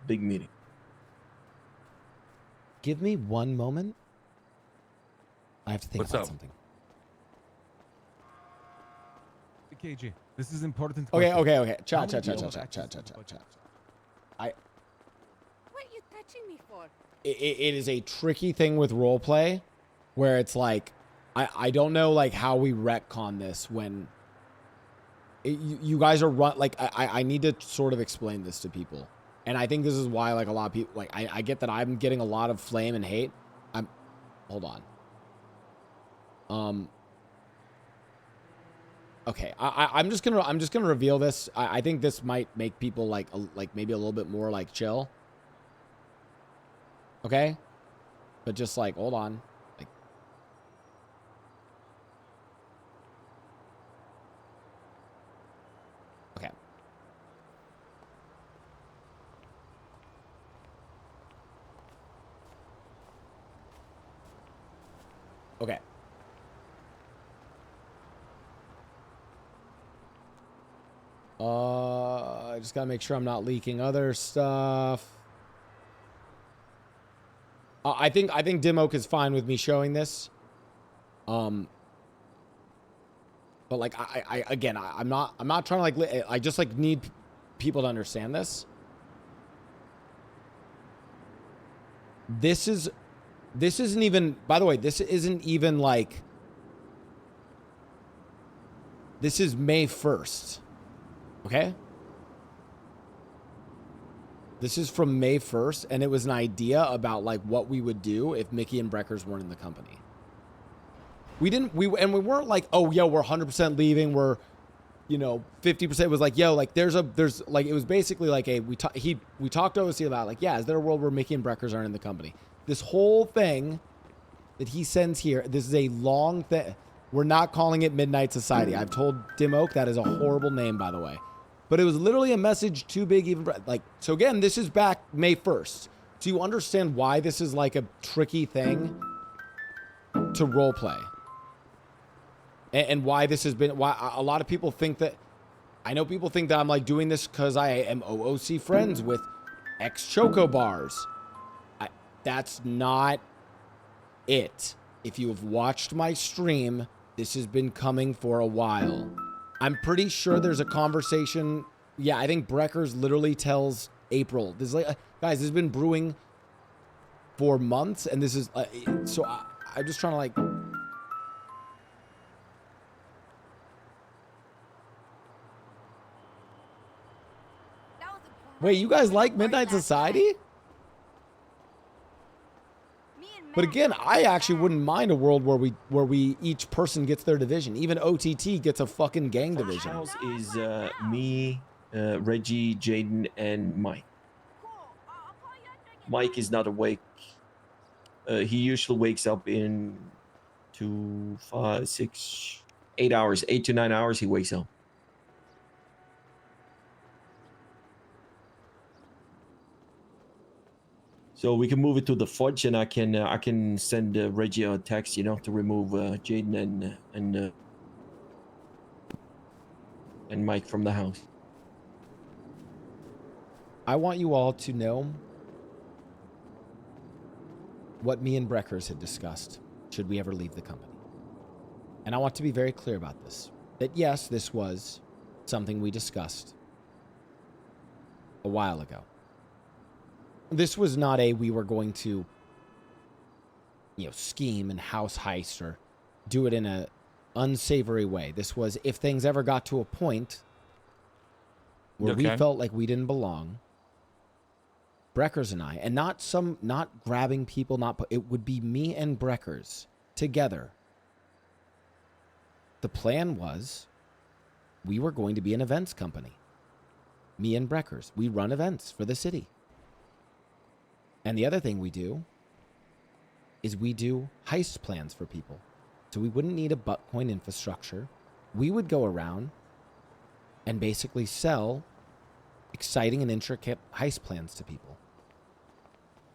big meeting. Give me one moment. I have to think What's about up? something. KJ, this is important. Okay. question. Chat. How many people have access to the budget? What are you touching me for? It is a tricky thing with roleplay where it's like, I don't know like how we retcon this when you guys are like, I need to sort of explain this to people. And I think this is why like a lot of people, like I get that I'm getting a lot of flame and hate. Hold on. Okay, I'm just gonna reveal this. I think this might make people like maybe a little bit more like chill. Okay? But just like, hold on. Like, okay. Okay. I just gotta make sure I'm not leaking other stuff. I think Dim Oak is fine with me showing this. But like I'm not trying to like I just like need people to understand this. This isn't even, by the way, this isn't even like, this is May 1st. Okay? This is from May 1st, and it was an idea about like what we would do if Mickey and Breckers weren't in the company. We weren't like, oh, yo, we're 100% leaving. We're, 50%. It was like, yo, like there's like, it was basically like we talked to OC about like, yeah, is there a world where Mickey and Breckers aren't in the company? This whole thing that he sends here, this is a long thing. We're not calling it Midnight Society. I've told Dim Oak that is a horrible name, by the way. But it was literally a message too big even, like, so again, this is back May 1st. So you understand why this is like a tricky thing to role play. And why this has been, why a lot of people think that, I know people think that I'm like doing this because I am OOC friends with ex-Choco bars. That's not it. If you have watched my stream, this has been coming for a while. I'm pretty sure there's a conversation. Yeah, I think Breckers literally tells April. This is like, guys, this has been brewing for months, and this is so I'm just trying to like. Wait, you guys like Midnight Society? But again, I actually wouldn't mind a world where we each person gets their division. Even OTT gets a fucking gang division. House is me, Reggie, Jaden, and Mike. Mike is not awake. He usually wakes up in 2, 5, 6, 8 hours, 8 to 9 hours. He wakes up. So we can move it to the fudge, and I can send Reggie a text, to remove Jaden and Mike from the house. I want you all to know what me and Breckers had discussed should we ever leave the company. And I want to be very clear about this. That yes, this was something we discussed a while ago. This was not we were going to, scheme and house heist or do it in a unsavory way. This was if things ever got to a point where we felt like we didn't belong, Breckers and I, and not grabbing people, it would be me and Breckers together. The plan was we were going to be an events company. Me and Breckers. We run events for the city. And the other thing we do is we do heist plans for people. So we wouldn't need a buttcoin infrastructure. We would go around and basically sell exciting and intricate heist plans to people.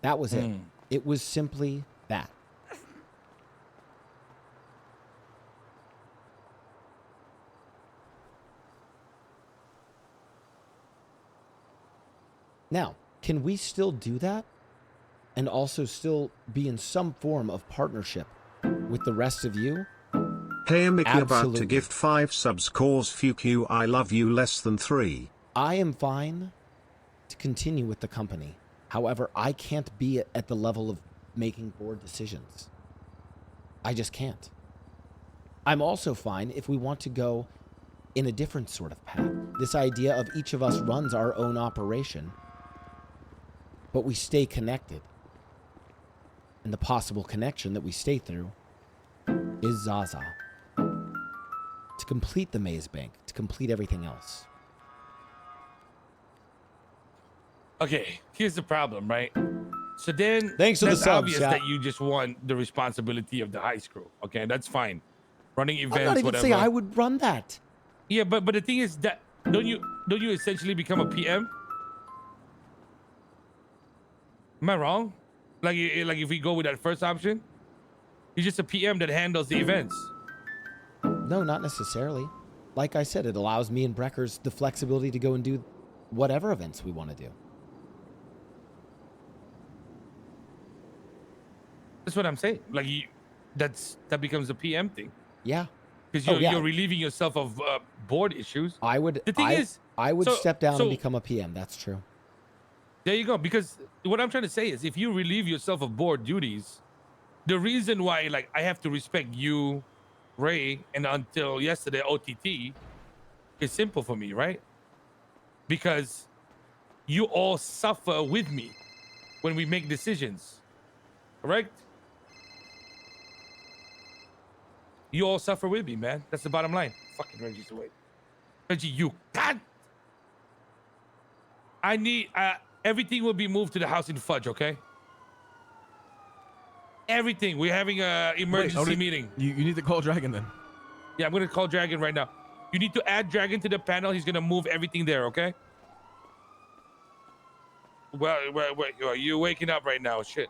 That was it. It was simply that. Now, can we still do that? And also still be in some form of partnership with the rest of you? Hey, Mickey, about Absolutely. to gift 5 subs. Cause fuck you, I love you less than 3. I am fine to continue with the company. However, I can't be at the level of making board decisions. I just can't. I'm also fine if we want to go in a different sort of path. This idea of each of us runs our own operation, but we stay connected. And the possible connection that we stay through is Zaza. To complete the maze bank, to complete everything else. Okay, here's the problem, right? So then Thanks for the that's subs, obvious yeah. that you just want the responsibility of the high crew. Okay, that's fine. Running events, I'm not even whatever. saying I would run that. Yeah, but the thing is that don't you essentially become a PM? Am I wrong? Like if we go with that first option, you're just a PM that handles the events. No, not necessarily. Like I said, it allows me and Breckers the flexibility to go and do whatever events we want to do. That's what I'm saying. Like that becomes a PM thing Yeah. because Oh, yeah. you're relieving yourself of board issues. I would. The thing is, I would step down so and become a PM. That's true. there you go. Because what I'm trying to say is, if you relieve yourself of board duties, the reason why, like, I have to respect you, Ray, and until yesterday OTT is simple for me, right? Because you all suffer with me when we make decisions, correct? You all suffer with me, man. That's the bottom line. Fucking Reggie's away. Reggie, you can't. I need everything will be moved to the house in Fudge, okay? Everything. We're having a emergency meeting. You need to call Dragon then. Yeah, I'm gonna call Dragon right now. You need to add Dragon to the panel. He's gonna move everything there, okay? Well, you're waking up right now. Shit.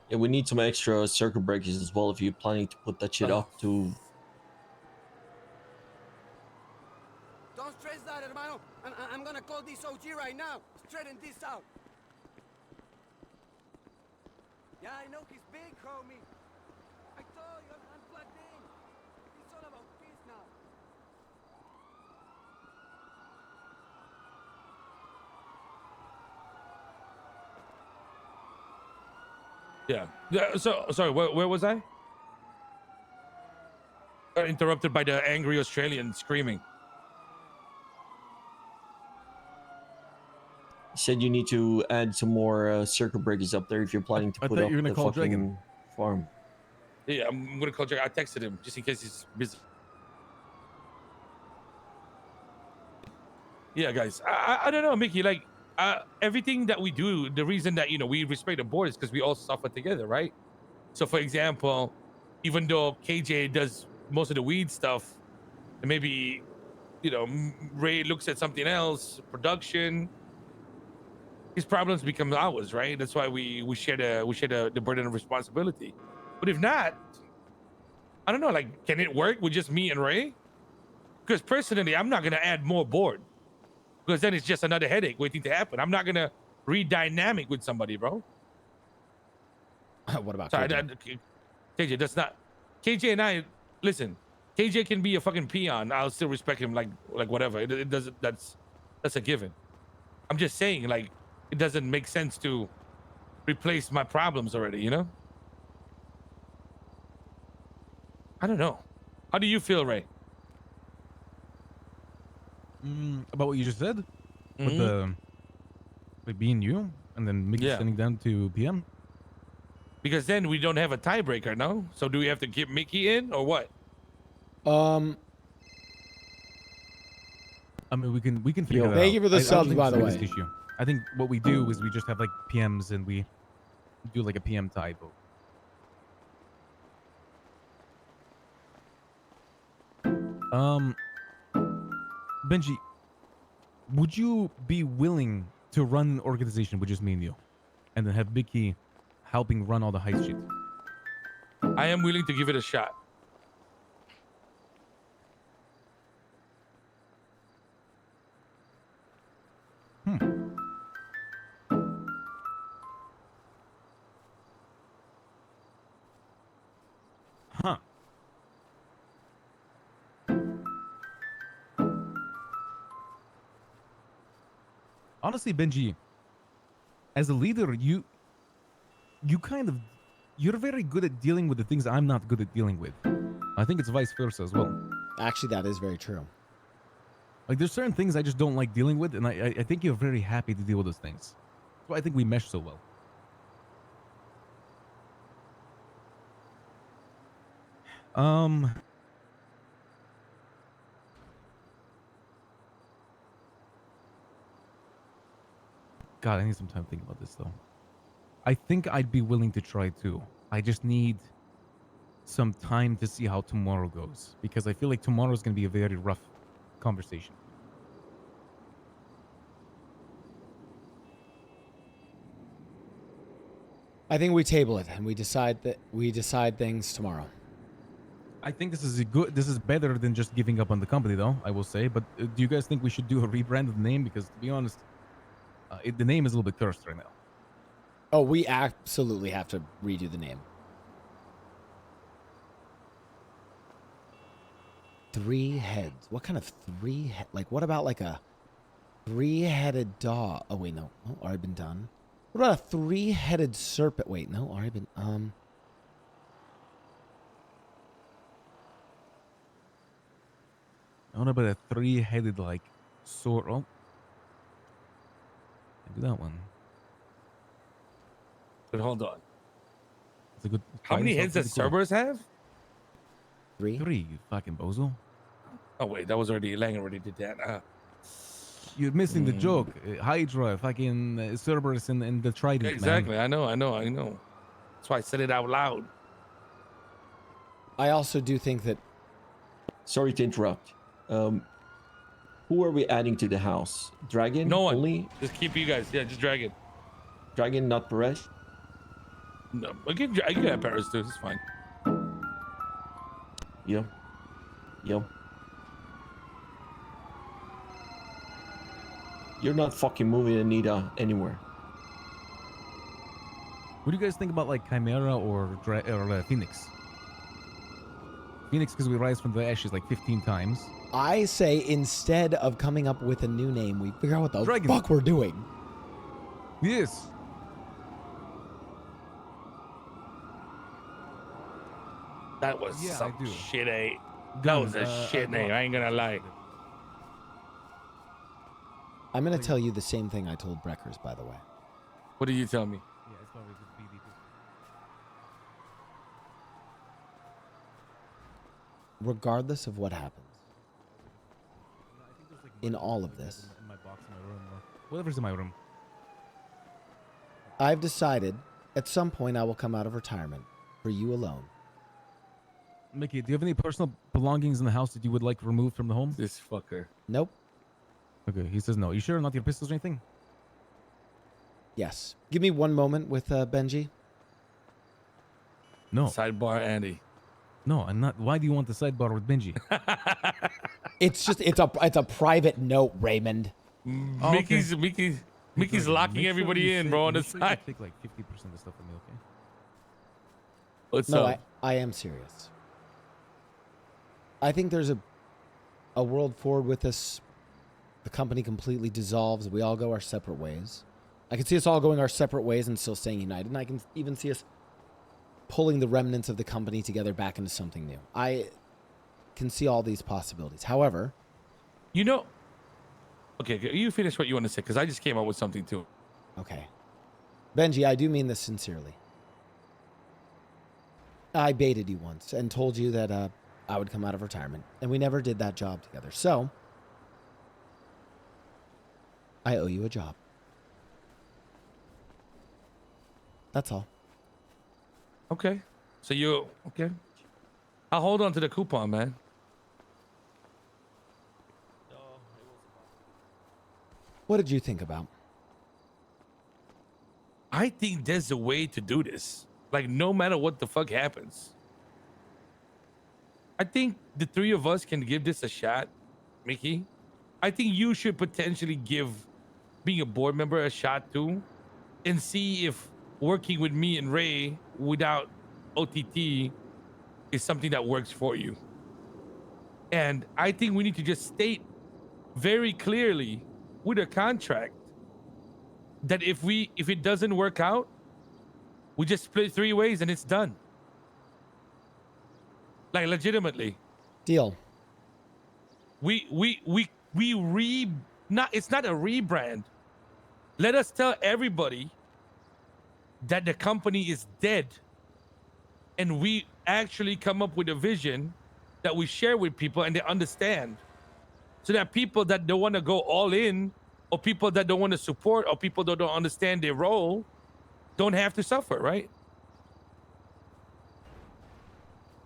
Yeah, we need some extra circuit breakers as well if you're planning to put that shit up to. Don't stress that, hermano. I'm gonna call this OG right now. Straighten this out. Yeah, I know he's big, homie. I told you, I'm plugged in. It's all about peace now. Yeah. So sorry. Where was I? Got interrupted by the angry Australian screaming. Said you need to add some more circuit breakers up there if you're planning to I put thought up you were gonna the call fucking Dragon. farm. Yeah, I'm gonna call Dragon. I texted him just in case he's busy. Yeah, guys. I don't know, Mickey. Like everything that we do, the reason that we respect the board is because we all suffer together, right? So, for example, even though KJ does most of the weed stuff, and maybe Ray looks at something else, production, his problems become ours, right? That's why we share the burden of responsibility. But if not, I don't know. Like, can it work with just me and Ray? Because personally, I'm not gonna add more board because then it's just another headache waiting to happen. I'm not gonna re-dynamic with somebody, bro. What about Sorry, KJ? KJ, that's not KJ and I. Listen, KJ can be a fucking peon. I'll still respect him, like whatever. It doesn't. That's a given. I'm just saying, like, it doesn't make sense to replace my problems already. I don't know. How do you feel, Ray? About what you just said? With the being you and then Mickey standing down to PM? Because then we don't have a tiebreaker, no? So do we have to keep Mickey in or what? I mean, we can figure that out. Thank you for the I don't subs, think by it's the biggest way. issue. I think what we do is we just have like PMs and we do like a PM tie vote. Benji, would you be willing to run an organization with just me and you, and then have Mickey helping run all the heist shit? I am willing to give it a shot. Huh. Honestly, Benji, as a leader, you're very good at dealing with the things I'm not good at dealing with. I think it's vice versa as well. Actually, that is very true. Like, there's certain things I just don't like dealing with, and I think you're very happy to deal with those things. That's why I think we mesh so well. God, I need some time to think about this though. I think I'd be willing to try too. I just need some time to see how tomorrow goes because I feel like tomorrow's going to be a very rough conversation. I think we table it and we decide things tomorrow. I think this is better than just giving up on the company though, I will say. But do you guys think we should do a rebrand of the name? Because to be honest, the name is a little bit cursed right now. Oh, we absolutely have to redo the name. 3 heads. What kind of 3 like what about like a 3-headed dog? Oh wait, no. Oh, already been done. What about a 3-headed serpent? Wait, no, already been I don't know about a 3-headed like sword. Oh, do that one. But hold on. It's a good. How many heads does Cerberus have? 3. 3, you fucking bozo. Oh wait, that was already Lang already did that. You're missing the joke. Hydra, fucking Cerberus, and the Trident. Exactly. Man. I know. That's why I said it out loud. I also do think that Sorry to interrupt. Who are we adding to the house? Dragon? No one. Only? Just keep you guys. Yeah, just drag it. Dragon, not Perez? No, I can have Paris too. It's fine. Yo. You're not fucking moving Anita anywhere. What do you guys think about like Chimera or Phoenix? Phoenix because we rise from the ashes like 15 times. I say instead of coming up with a new name, we figure out what the Dragon. fuck we're doing. Yes. That was Yeah, some I do. shit. That was a shit name. I ain't gonna lie. I'm going to tell you the same thing I told Breckers, by the way. What did you tell me? Yeah, it's probably just BD. Regardless of what happens, in all of this, In my box in my room or whatever's in my room. I've decided at some point I will come out of retirement for you alone. Mickey, do you have any personal belongings in the house that you would like removed from the home? This fucker. Nope. Okay, he says no. You sure? Not your pistols or anything? Yes. Give me one moment with Benji. No. Sidebar Andy. No, I'm not. Why do you want the sidebar with Benji? It's a private note, Raymond. Oh, Mickey's locking Make sure everybody you in, say- bro, on the make sure you side. Take like 50% of the stuff from me, okay? What's No, up? I am serious. I think there's a world forward with this. The company completely dissolves. We all go our separate ways. I can see us all going our separate ways and still staying united. And I can even see us pulling the remnants of the company together back into something new. I can see all these possibilities. However, You know. Okay, you finish what you want to say because I just came up with something too. okay. Benji, I do mean this sincerely. I baited you once and told you that I would come out of retirement, and we never did that job together. So, I owe you a job. That's all. Okay. So you okay? I'll hold on to the coupon, man. What did you think about? I think there's a way to do this. Like, no matter what the fuck happens. I think the 3 of us can give this a shot, Mickey. I think you should potentially give being a board member a shot too, and see if working with me and Ray without OTT is something that works for you. And I think we need to just state very clearly with a contract that if it doesn't work out, we just split 3 ways and it's done. Like, legitimately. Deal. It's not a rebrand. Let us tell everybody that the company is dead, and we actually come up with a vision that we share with people and they understand, so that people that don't want to go all in or people that don't want to support, or people that don't understand their role don't have to suffer, right?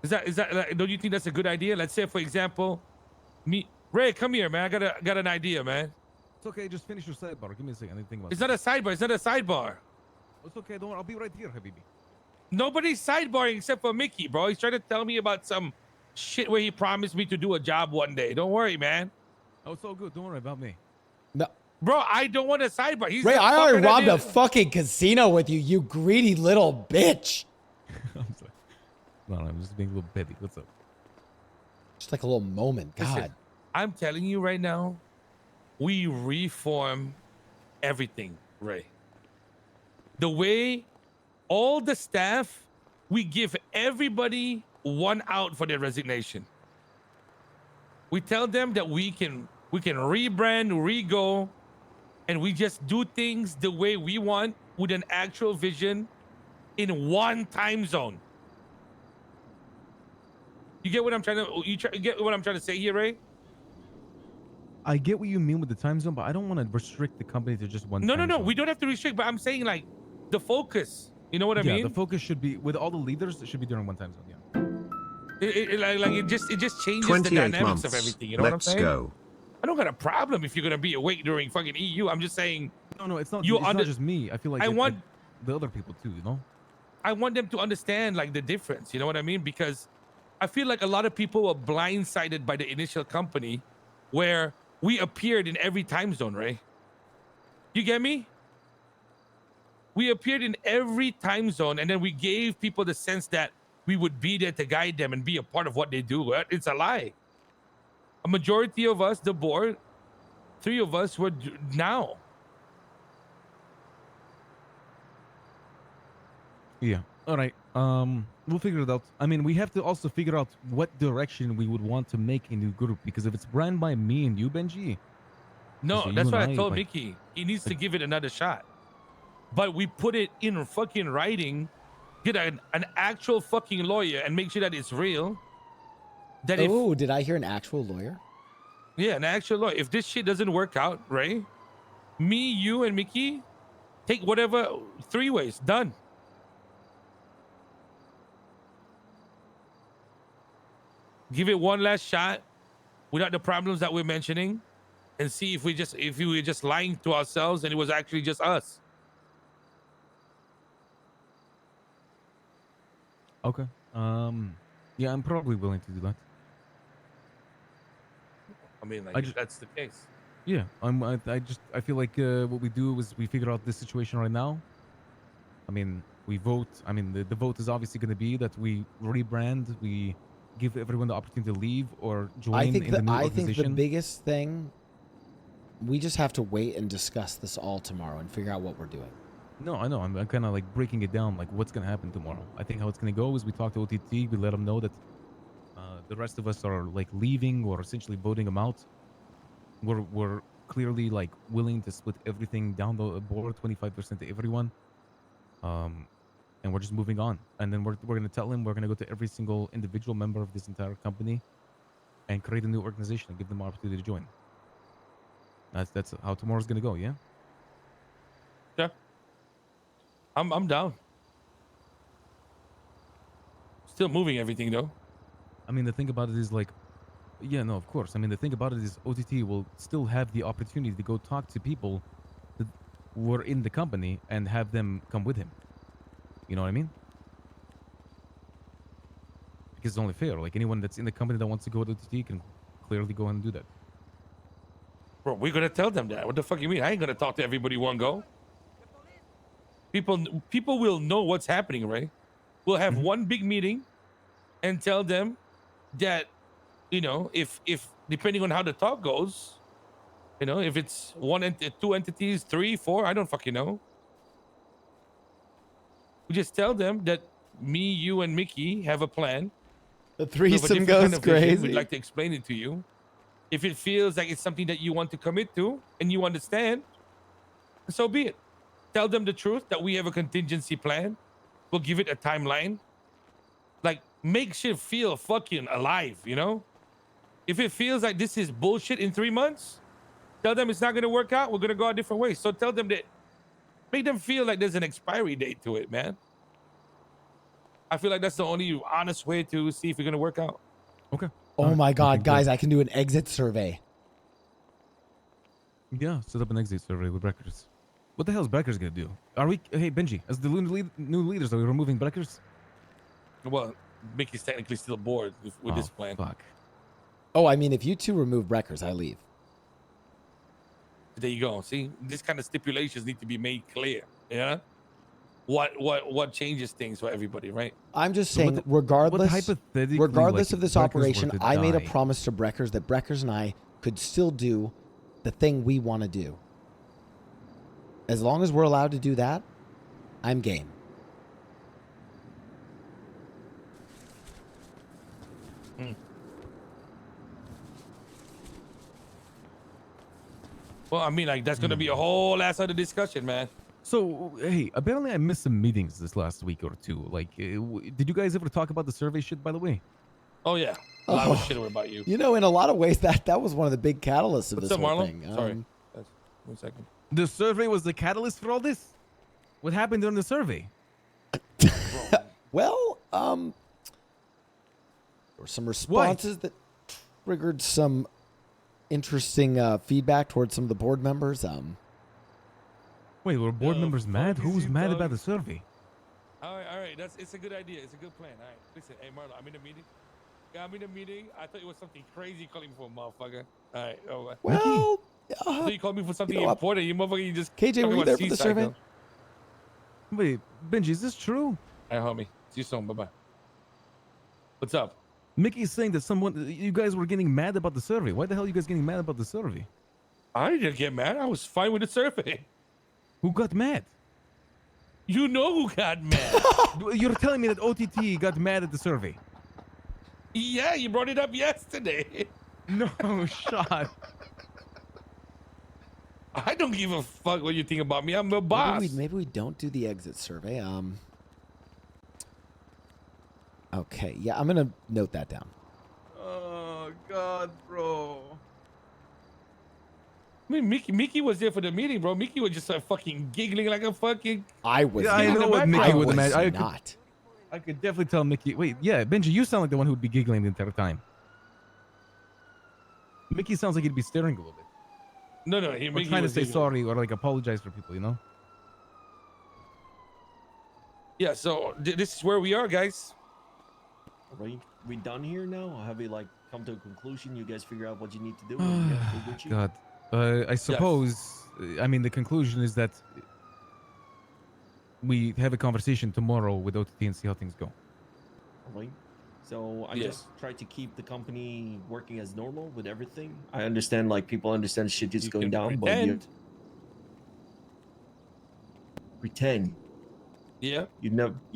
Is that like, don't you think that's a good idea? Let's say, for example, Ray, come here, man. I got an idea, man. It's okay. Just finish your sidebar. Give me a second. I need to think about It's not a sidebar. It's not a sidebar. It's okay. Don't worry. I'll be right here, Habibi. Nobody's sidebarring except for Mickey, bro. He's trying to tell me about some shit where he promised me to do a job one day. Don't worry, man. Oh, it's all good. Don't worry about me. No. Bro, I don't want a sidebar. He's Ray, the I already fucker that robbed a did- fucking casino with you, you greedy little bitch. I'm sorry. No, I'm just being a little petty. What's up? Just like a little moment. God. Listen, I'm telling you right now, we reform everything, Ray. The way all the staff, we give everybody 1 out for their resignation. We tell them that we can rebrand, re-go, and we just do things the way we want with an actual vision in one time zone. You get what I'm trying to get what I'm trying to say here, Ray? I get what you mean with the time zone, but I don't want to restrict the company to just one. No, time zone. we don't have to restrict, but I'm saying like the focus. You know what I mean? The focus should be with all the leaders. It should be during one time zone. Yeah. It just changes the 28 dynamics months. of everything. You know what I'm Let's saying? go. I don't got a problem if you're gonna be awake during fucking EU. I'm just saying No, it's not. You It's not just me. I feel like I want the other people too. You know. I want them to understand like the difference. You know what I mean? Because I feel like a lot of people were blindsided by the initial company, where we appeared in every time zone, right? You get me? We appeared in every time zone, and then we gave people the sense that we would be there to guide them and be a part of what they do. It's a lie. A majority of us, the board, 3 of us were now. Yeah. All right. We'll figure it out. I mean, we have to also figure out what direction we would want to make a new group, because if it's ran by me and you, Benji. No, so that's you what and I told like, Mickey. He needs to give it another shot. But we put it in fucking writing, get an actual fucking lawyer and make sure that it's real. That Oh, did I hear an actual lawyer? Yeah, an actual lawyer. If this shit doesn't work out, Ray, me, you, and Mickey, take whatever 3 ways. Done. Give it one last shot without the problems that we're mentioning, and see if we were just lying to ourselves and it was actually just us. Okay. Yeah, I'm probably willing to do that. I mean, like, if that's the case. Yeah, I feel like what we do is we figure out this situation right now. I mean, we vote. I mean, the vote is obviously going to be that we rebrand, we give everyone the opportunity to leave or join I think in the new I organization. think the biggest thing, we just have to wait and discuss this all tomorrow and figure out what we're doing. No, I know. I'm kind of like breaking it down, like what's going to happen tomorrow. I think how it's going to go is we talk to OTT, we let them know that the rest of us are like leaving or essentially voting them out. We're clearly like willing to split everything down the board, 25% to everyone. And we're just moving on. And then we're going to tell him we're going to go to every single individual member of this entire company and create a new organization and give them an opportunity to join. That's how tomorrow's going to go, yeah? Yeah. I'm down. Still moving everything though. I mean, the thing about it is like, yeah, no, of course. I mean, the thing about it is OTT will still have the opportunity to go talk to people that were in the company and have them come with him. You know what I mean? Because it's only fair. Like anyone that's in the company that wants to go to OTT can clearly go and do that. Bro, we're gonna tell them that. What the fuck you mean? I ain't gonna talk to everybody one go. People will know what's happening, right? We'll have one big meeting and tell them that, you know, if depending on how the talk goes, you know, if it's 2 entities, 3, 4, I don't fucking know. We just tell them that me, you, and Mickey have a plan. The We have a threesome different goes kind of vision. crazy. We'd like to explain it to you. If it feels like it's something that you want to commit to and you understand, so be it. Tell them the truth that we have a contingency plan. We'll give it a timeline. Like, make shit feel fucking alive, you know? If it feels like this is bullshit in 3 months, Tell them it's not gonna work out. We're gonna go a different way. So tell them that. Make them feel like there's an expiry date to it, man. I feel like that's the only honest way to see if you're gonna work out. Okay. Oh my God, guys, I can do an exit survey. Yeah, set up an exit survey with Breckers. What the hell is Breckers gonna do? Are we? Hey, Benji, as the new leaders, are we removing Breckers? Well, Mickey's technically still bored with this plan. Fuck. Oh, I mean, if you two remove Breckers, I leave. There you go. See, this kind of stipulations need to be made clear. Yeah. What changes things for everybody, right? I'm just So saying, regardless hypothetically, regardless like, of this if Breckers operation, were to I made a die- promise to Breckers that Breckers and I could still do the thing we want to do. As long as we're allowed to do that, I'm game. Well, I mean, like that's gonna be a whole ass other discussion, man. So, hey, apparently I missed some meetings this last week or two. Like, did you guys ever talk about the survey shit, by the way? Oh yeah, a lot of shit about you. You know, in a lot of ways, that was one of the big catalysts of What's this up, whole Marlon? thing. Sorry. 1 second. The survey was the catalyst for all this? What happened during the survey? Well, there were some responses that triggered some interesting feedback towards some of the board members. Wait, were board members mad? Who was mad about the survey? All right. It's a good idea. It's a good plan. All right. Listen, hey Marlon, I'm in a meeting. Yeah, I'm in a meeting. I thought it was something crazy calling me for a motherfucker. All right. Oh, Well, so you called me for something you know what? important. You motherfucker, you just KJ, talking were you about there for the seaside, survey? though. Wait, Benji, is this true? All right, homie. See you soon. Bye bye. What's up? Mickey's saying that you guys were getting mad about the survey. Why the hell are you guys getting mad about the survey? I didn't get mad. I was fine with the survey. Who got mad? You know who got mad. You're telling me that OTT got mad at the survey? Yeah, you brought it up yesterday. No shot. I don't give a fuck what you think about me. I'm the boss. maybe we don't do the exit survey. Okay, yeah, I'm gonna note that down. Oh God, bro. I mean, Mickey was there for the meeting, bro. Mickey was just fucking giggling like a fucking. I was. Yeah, I not. know what Mickey I would was imagine. not. I could definitely tell Mickey. Wait, yeah, Benji, you sound like the one who'd be giggling the entire time. Mickey sounds like he'd be staring a little bit. No, Or Mickey trying to was say giggling. sorry or like apologize for people, you know? Yeah, so this is where we are, guys. Right? We done here now? Have we like come to a conclusion? You guys figure out what you need to do? and yeah, we're Gucci? God. I suppose, I mean, the conclusion is that we have a conversation tomorrow with OTT and see how things go. Right? So I Yes. just try to keep the company working as normal with everything. I understand, like, people understand shit is You going can down, but you pretend. pretend. Yeah. You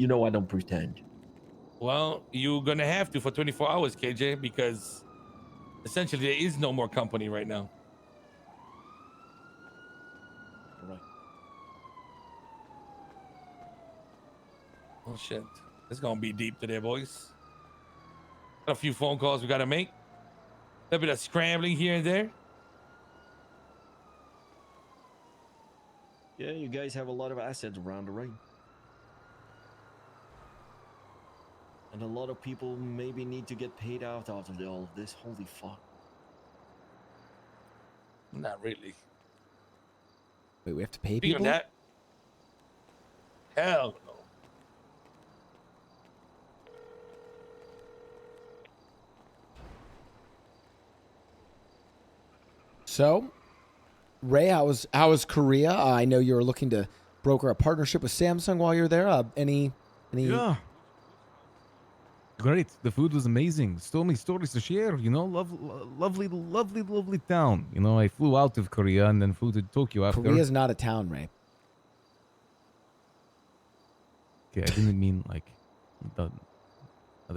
know I don't pretend. Well, you're gonna have to for 24 hours, KJ, because essentially there is no more company right now. Right. Oh shit, it's gonna be deep today, boys. Got a few phone calls we gotta make. A bit of scrambling here and there. Yeah, you guys have a lot of assets around the ring. And a lot of people maybe need to get paid out after all of this. Holy fuck. Not really. Wait, we have to pay Speaking people? of that, hell no. So, Ray, how was Korea? I know you were looking to broker a partnership with Samsung while you're there. Any? Yeah. Great. The food was amazing. So many stories to share. You know, lovely town. You know, I flew out of Korea and then flew to Tokyo after. Korea's not a town, Ray. Okay, I didn't mean like the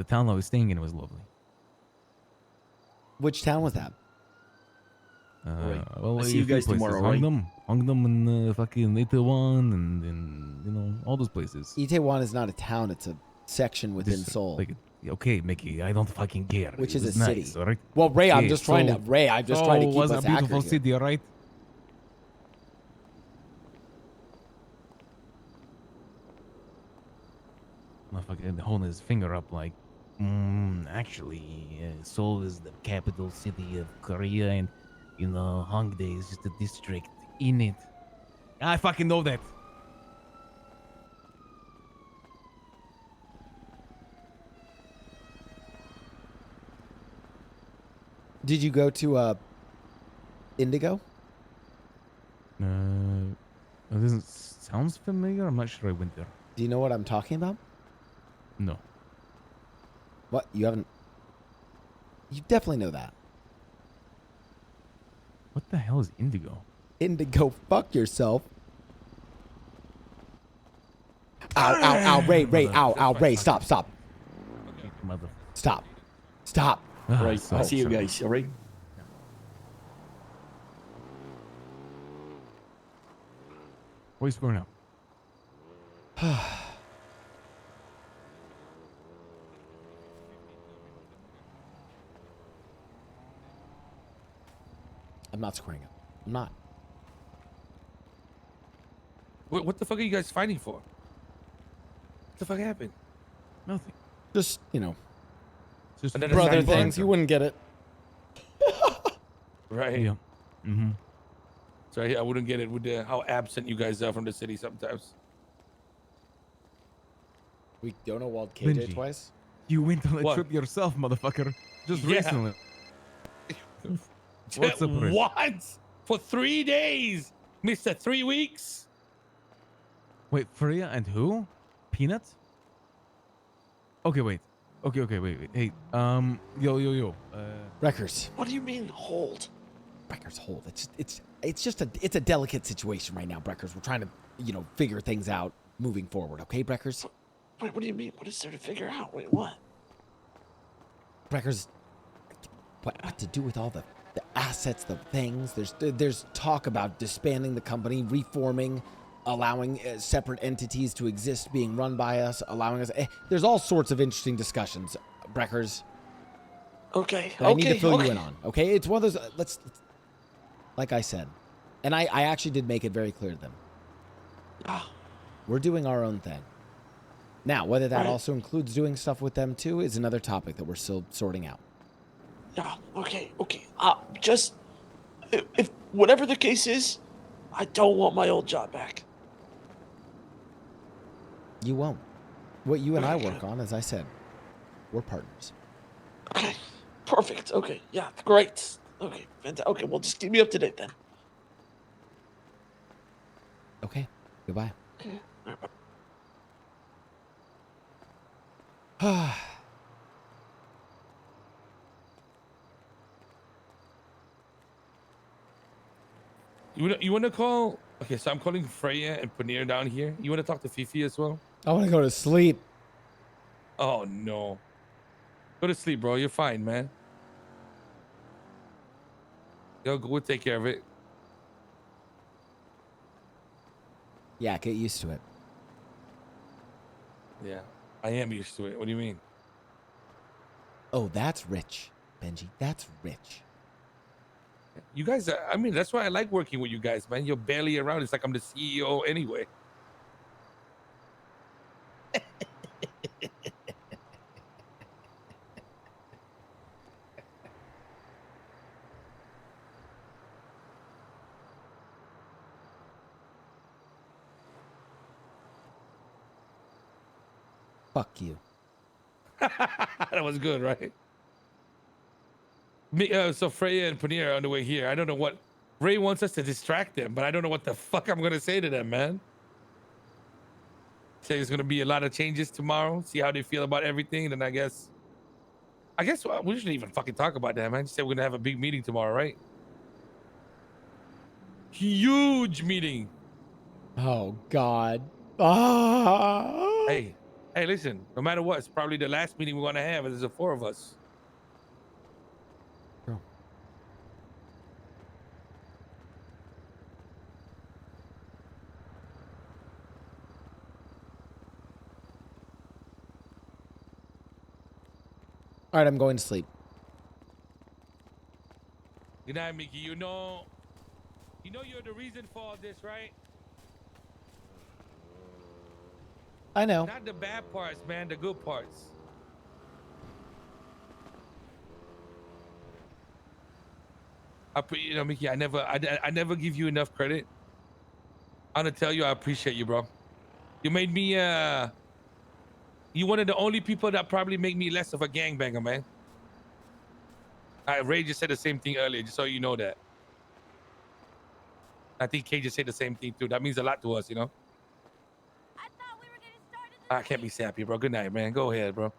town I was staying in was lovely. Which town was that? Right. Well, I see you a few guys places. tomorrow, right? Hongdam and fucking Itaewon and you know all those places. Itaewon is not a town; it's a section within This- Seoul. like, okay, Mickey, I don't fucking care. Which It is was a nice, city. all right? Well, Ray, I'm Okay, just trying to. so- Ray, I'm just trying to keep was us a beautiful accurate here. city, all right? fucking holding his finger up like, actually, Seoul is the capital city of Korea, and you know, Hongdae is just a district in it. I fucking know that. Did you go to Indigo? It doesn't sounds familiar. I'm not sure I went there. Do you know what I'm talking about? No. What? You haven't? You definitely know that. What the hell is Indigo? Indigo, fuck yourself. Ow, ow, ow, Ray, ow, Ray, stop. Mother. Stop. All right, So I'll see you sorry. guys. All right. What are you scoring now? I'm not squaring up. I'm not. What the fuck are you guys fighting for? What the fuck happened? Nothing. Just, you know, Just Another brother side things. You wouldn't get it. Right. Yeah. Mm-hmm. Sorry, I wouldn't get it with how absent you guys are from the city sometimes. We don't know Walled KJ Benji. twice. You went on a What? trip yourself, motherfucker. Just Yeah. recently. What's up with it? What? For 3 days, Mr. 3 weeks? Wait, Freya and who? Peanut? Okay, wait. Okay, wait. Hey, yo. Wreckers. What do you mean hold? Breckers, hold. It's a delicate situation right now, Breckers. We're trying to, you know, figure things out moving forward. Okay, Breckers? Wait, what do you mean? What is there to figure out? Wait, what? Breckers, what to do with all the assets, the things? There's talk about disbanding the company, reforming, allowing separate entities to exist, being run by us, allowing us. There's all sorts of interesting discussions, Breckers. Okay. That I need to fill you in on. Okay, it's one of those. Let's like I said, and I actually did make it very clear to them. We're doing our own thing. Now, whether that also includes doing stuff with them too is another topic that we're still sorting out. Yeah, okay. Just if whatever the case is, I don't want my old job back. You won't. What you and I work on, as I said, we're partners. Okay, perfect. Okay, yeah, great. Okay, fantastic. Okay, well, just keep me up to date then. Okay. Goodbye. Okay. All right, bye. You want to call? Okay, so I'm calling Freya and Paneer down here. You want to talk to Fifi as well? I want to go to sleep. Oh no. Go to sleep, bro. You're fine, man. Yo, we'll take care of it. Yeah, get used to it. Yeah, I am used to it. What do you mean? Oh, that's rich, Benji. That's rich. You guys, I mean, that's why I like working with you guys, man. You're barely around. It's like I'm the CEO anyway. Fuck you. That was good, right? So Freya and Paneer are on the way here. I don't know what Ray wants us to distract them, but I don't know what the fuck I'm gonna say to them, man. Say there's gonna be a lot of changes tomorrow. See how they feel about everything. Then I guess we shouldn't even fucking talk about that, man. Just say we're gonna have a big meeting tomorrow, right? Huge meeting. Oh God. Ah. Hey, listen. No matter what, it's probably the last meeting we're gonna have. There's the 4 of us. Bro. All right, I'm going to sleep. Good night, Mickey. You know you're the reason for all this, right? I know. Not the bad parts, man. The good parts. You know, Mickey, I never give you enough credit. I'm gonna tell you, I appreciate you, bro. You made me, you one of the only people that probably make me less of a gangbanger, man. Ray just said the same thing earlier, just so you know that. I think Kay just said the same thing too. That means a lot to us, you know. I thought we were getting started. I can't be sappy, bro. Good night, man. Go ahead, bro.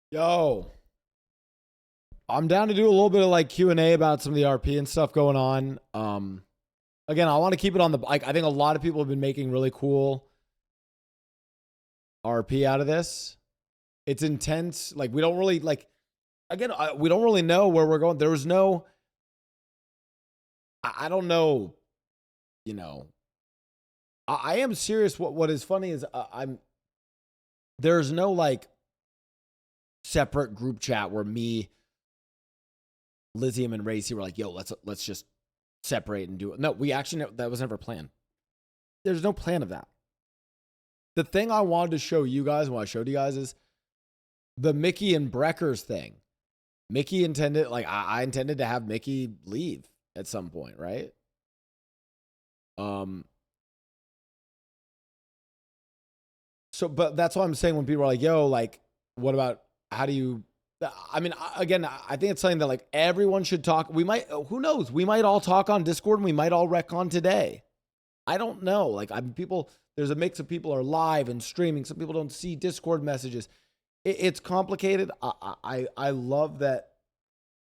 Yo, I'm down to do a little bit of like Q&A about some of the RP and stuff going on. Again, I want to keep it on the, like, I think a lot of people have been making really cool RP out of this. It's intense. Like, we don't really, like, again, we don't really know where we're going. There was no, I don't know, you know, I am serious. What is funny is there's no like separate group chat where me, Lithium, and Racy were like, yo, let's just separate and do it. No, we actually, that was never planned. There's no plan of that. The thing I wanted to show you guys, what I showed you guys, is the Mickey and Breckers thing. Mickey intended, like, I intended to have Mickey leave at some point, right? So, but that's why I'm saying when people are like, yo, like, what about, how do you, I mean, again, I think it's something that, like, everyone should talk. We might, who knows? We might all talk on Discord and we might all wreck on today. I don't know. Like, people, there's a mix of people are live and streaming. Some people don't see Discord messages. It's complicated. I love that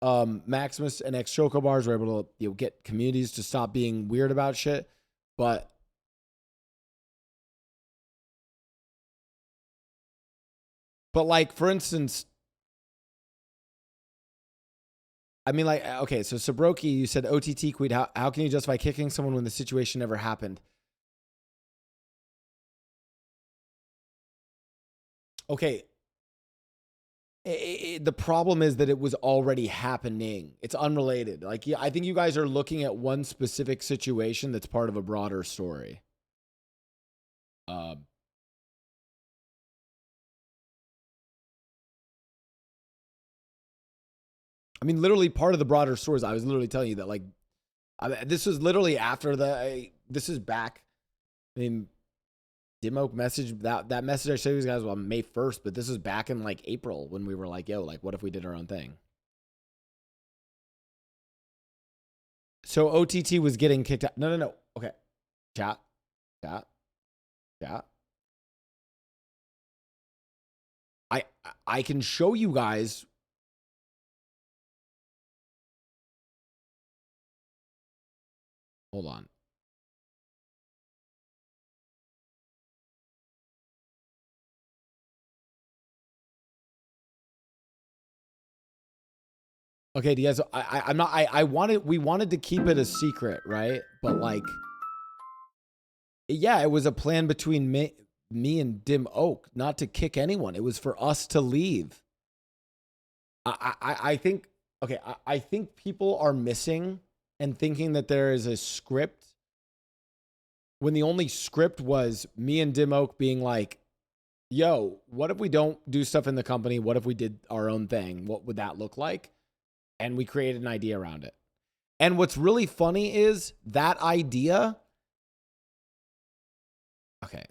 Maximus and X Chocobars were able to, you know, get communities to stop being weird about shit. But like, for instance, I mean, like, okay, so Sabroki, you said OTT tweet. How can you justify kicking someone when the situation never happened? Okay. The problem is that it was already happening. It's unrelated. Like, yeah, I think you guys are looking at one specific situation that's part of a broader story. I mean, literally part of the broader story is I was literally telling you that, like, this was literally after this is back. I mean, Demo message, that message I showed you guys on May 1st, but this is back in like April when we were like, yo, like, what if we did our own thing? So OTT was getting kicked out. No. Okay. Chat. I can show you guys. Hold on. Okay, do you guys, we wanted to keep it a secret, right? But like, yeah, it was a plan between me and Dim Oak not to kick anyone. It was for us to leave. I think, okay, I think people are missing and thinking that there is a script when the only script was me and Dim Oak being like, yo, what if we don't do stuff in the company? What if we did our own thing? What would that look like? And we created an idea around it. And what's really funny is that idea. Okay.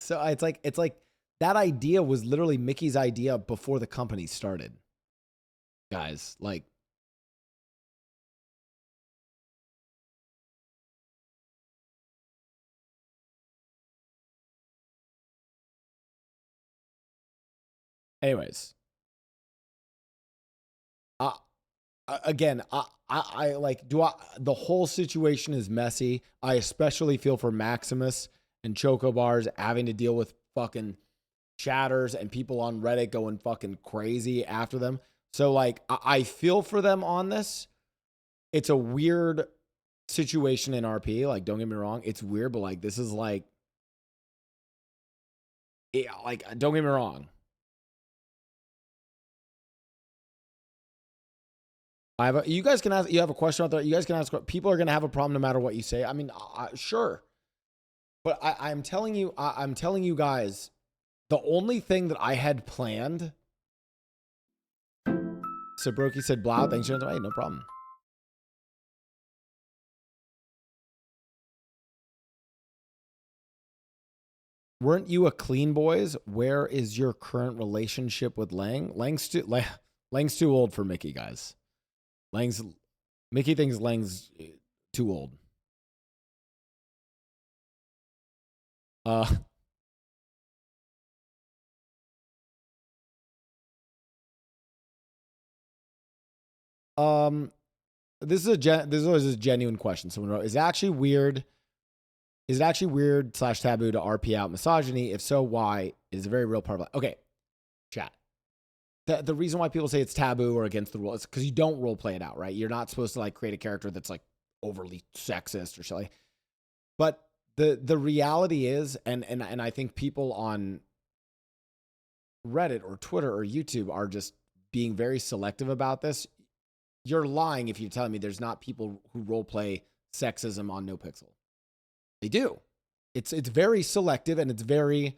So it's like that idea was literally Mickey's idea before the company started. Guys, like, anyways, again, I like, the whole situation is messy. I especially feel for Maximus and Chocobars having to deal with fucking chatters and people on Reddit going fucking crazy after them. So like, I feel for them on this. It's a weird situation in RP. Like, don't get me wrong. It's weird, but like, this is like, don't get me wrong. You guys can ask. You have a question out there. You guys can ask. People are gonna have a problem no matter what you say. I mean, sure, but I'm telling you. I'm telling you guys. The only thing that I had planned. Sabroki said, "Blau, thanks, James. Hey, no problem." Weren't you a clean boys? Where is your current relationship with Lang? Lang's too old for Mickey, guys. Mickey thinks Lang's too old. This is a genuine question. Someone wrote, is it actually weird / taboo to RP out misogyny? If so, why? It is a very real part of it. Okay, chat. The reason why people say it's taboo or against the rule is because you don't role play it out, right? You're not supposed to like create a character that's like overly sexist or something. But the reality is, and I think people on Reddit or Twitter or YouTube are just being very selective about this. You're lying if you're telling me there's not people who role play sexism on NoPixel. They do. It's very selective and it's very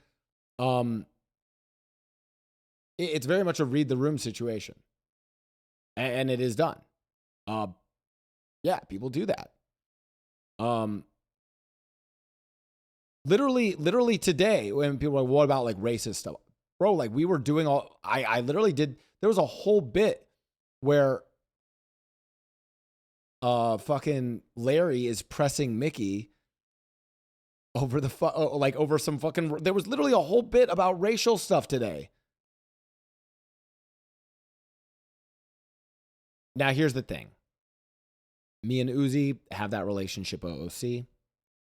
it's very much a read the room situation. And it is done. Yeah, people do that. Literally today when people are like, what about like racist stuff? Bro, like we were doing I literally did, there was a whole bit where fucking Larry is pressing Mickey over the over some fucking, there was literally a whole bit about racial stuff today. Now here's the thing. Me and Uzi have that relationship OOC.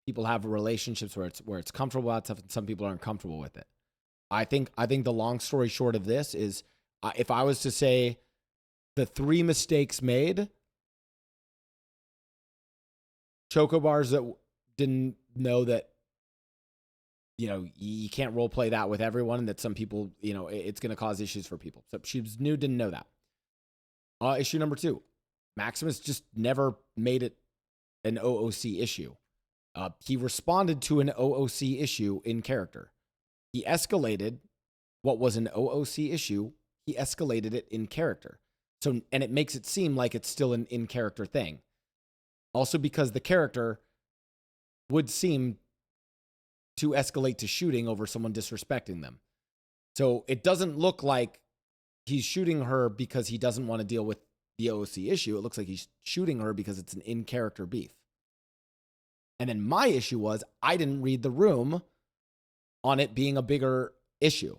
People have relationships where it's comfortable about stuff and some people aren't comfortable with it. I think the long story short of this is if I was to say the 3 mistakes made, Chocobars that didn't know that, you know, you can't role play that with everyone and that some people, you know, it's going to cause issues for people. So she was new, didn't know that. Issue number 2, Maximus just never made it an OOC issue. He responded to an OOC issue in character. He escalated what was an OOC issue. He escalated it in character. So, and it makes it seem like it's still an in-character thing. Also because the character would seem to escalate to shooting over someone disrespecting them. So it doesn't look like he's shooting her because he doesn't want to deal with the OOC issue. It looks like he's shooting her because it's an in-character beef. And then my issue was I didn't read the room on it being a bigger issue.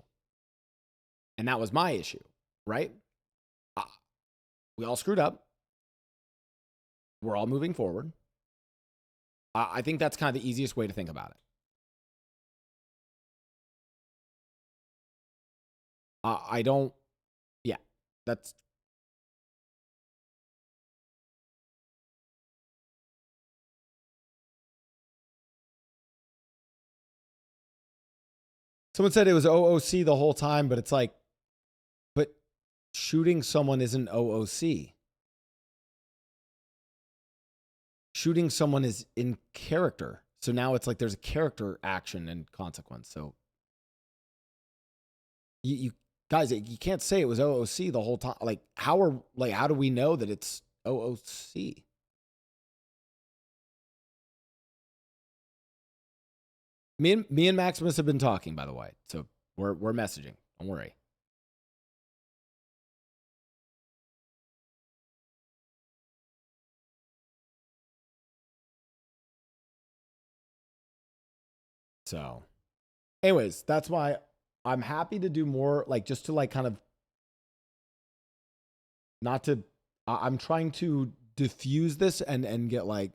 And that was my issue, right? We all screwed up. We're all moving forward. I think that's kind of the easiest way to think about it. I don't, yeah, that's. Someone said it was OOC the whole time, but it's like, but shooting someone isn't OOC. Shooting someone is in character. So now it's like there's a character action and consequence. So you guys, you can't say it was OOC the whole time. Like how do we know that it's OOC? Me and Maximus have been talking, by the way. So we're messaging. Don't worry. So, anyways, that's why I'm happy to do more, like just to like kind of not to. I'm trying to diffuse this and get like,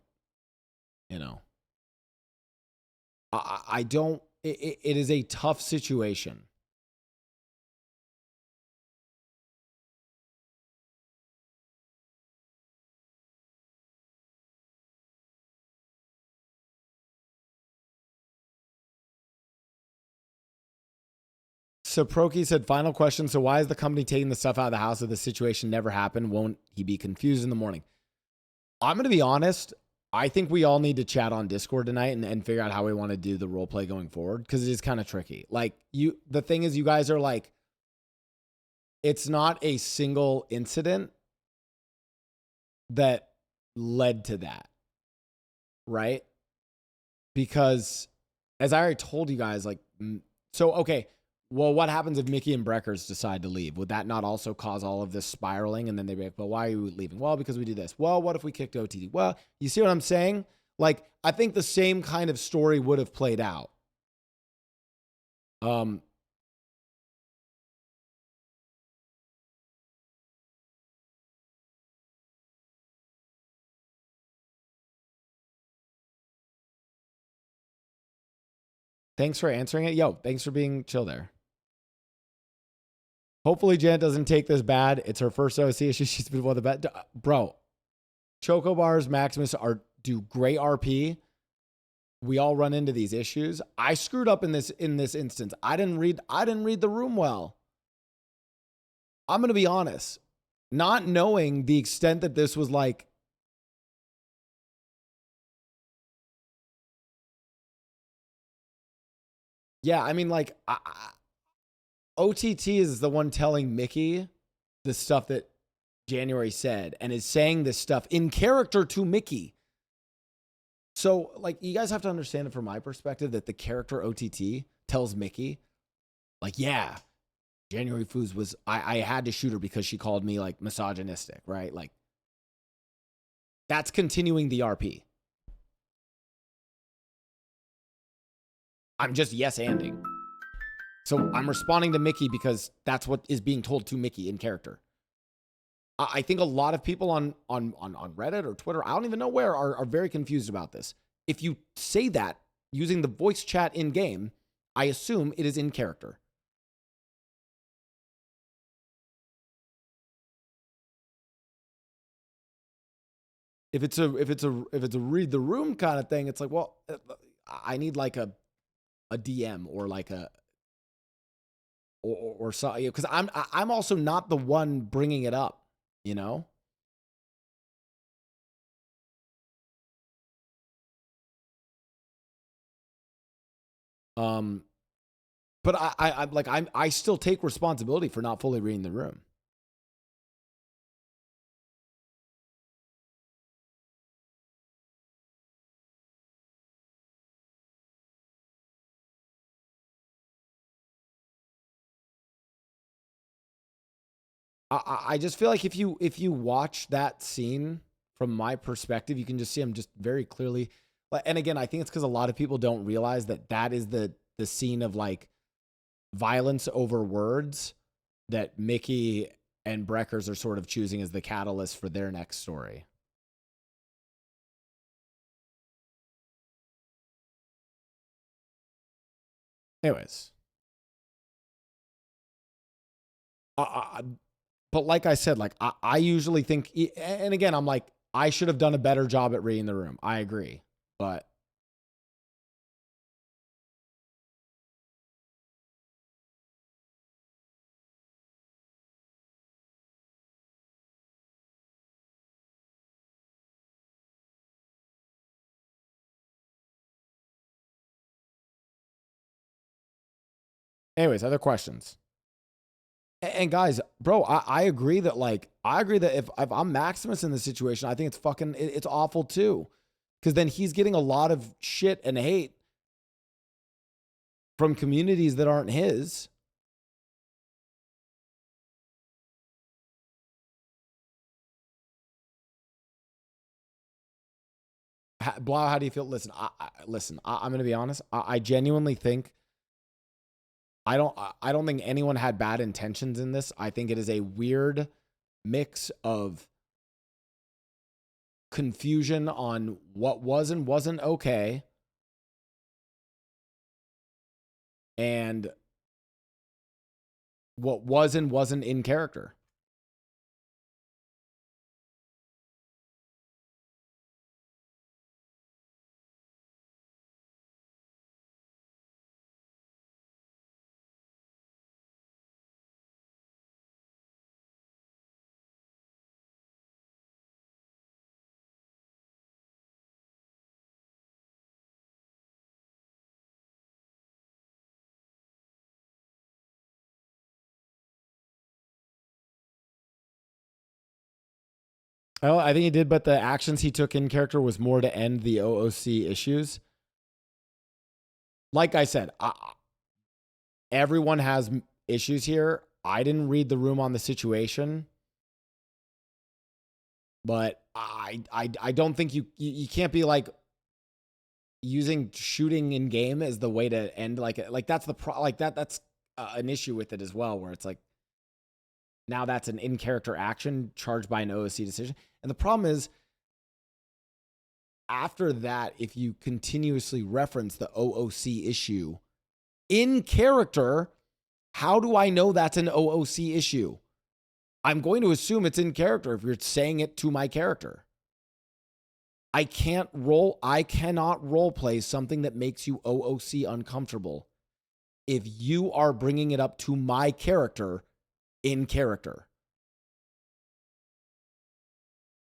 you know. I don't. It is a tough situation. So Proki said, final question. So why is the company taking the stuff out of the house if the situation never happened? Won't he be confused in the morning? I'm going to be honest. I think we all need to chat on Discord tonight and figure out how we want to do the role play going forward. Cause it is kind of tricky. Like the thing is you guys are like, it's not a single incident that led to that. Right? Because as I already told you guys, like, so, okay. Well, what happens if Mickey and Breckers decide to leave? Would that not also cause all of this spiraling? And then they'd be like, well, why are you leaving? Well, because we do this. Well, what if we kicked OTT? Well, you see what I'm saying? Like, I think the same kind of story would have played out. Thanks for answering it. Yo, thanks for being chill there. Hopefully Janet doesn't take this bad. It's her first OC issue. She's been one of the best. Bro, Choco Bars, Maximus do great RP. We all run into these issues. I screwed up in this instance. I didn't read the room well. I'm going to be honest. Not knowing the extent that this was like, yeah, I mean, like, OTT is the one telling Mickey the stuff that January said and is saying this stuff in character to Mickey. So, like, you guys have to understand it from my perspective that the character OTT tells Mickey, like, yeah, January Foos was, I had to shoot her because she called me, like, misogynistic, right? Like, that's continuing the RP. I'm just yes-anding. So I'm responding to Mickey because that's what is being told to Mickey in character. I think a lot of people on Reddit or Twitter, I don't even know where, are very confused about this. If you say that using the voice chat in game, I assume it is in character. If it's a read the room kind of thing, it's like, well, I need like a DM or like a or so, because I'm also not the one bringing it up, you know. But I still take responsibility for not fully reading the room. I just feel like if you watch that scene from my perspective, you can just see him just very clearly. And again, I think it's because a lot of people don't realize that is the scene of like violence over words that Mickey and Breckers are sort of choosing as the catalyst for their next story. Anyways. But like I said, like I usually think, and again, I'm like, I should have done a better job at reading the room. I agree. But anyways, other questions. And guys, bro, I agree that if I'm Maximus in this situation, I think it's fucking, it's awful too. Because then he's getting a lot of shit and hate from communities that aren't his. Blau, how do you feel? Listen, I'm going to be honest. I genuinely think I don't think anyone had bad intentions in this. I think it is a weird mix of confusion on what was and wasn't okay, and what was and wasn't in character. Oh, I think he did, but the actions he took in character was more to end the OOC issues. Like I said, everyone has issues here. I didn't read the room on the situation, but I don't think you can't be like using shooting in game as the way to end like that's that's an issue with it as well, where it's like now that's an in character action charged by an OOC decision. And the problem is, after that, if you continuously reference the OOC issue in character, how do I know that's an OOC issue? I'm going to assume it's in character if you're saying it to my character. I cannot role play something that makes you OOC uncomfortable if you are bringing it up to my character in character.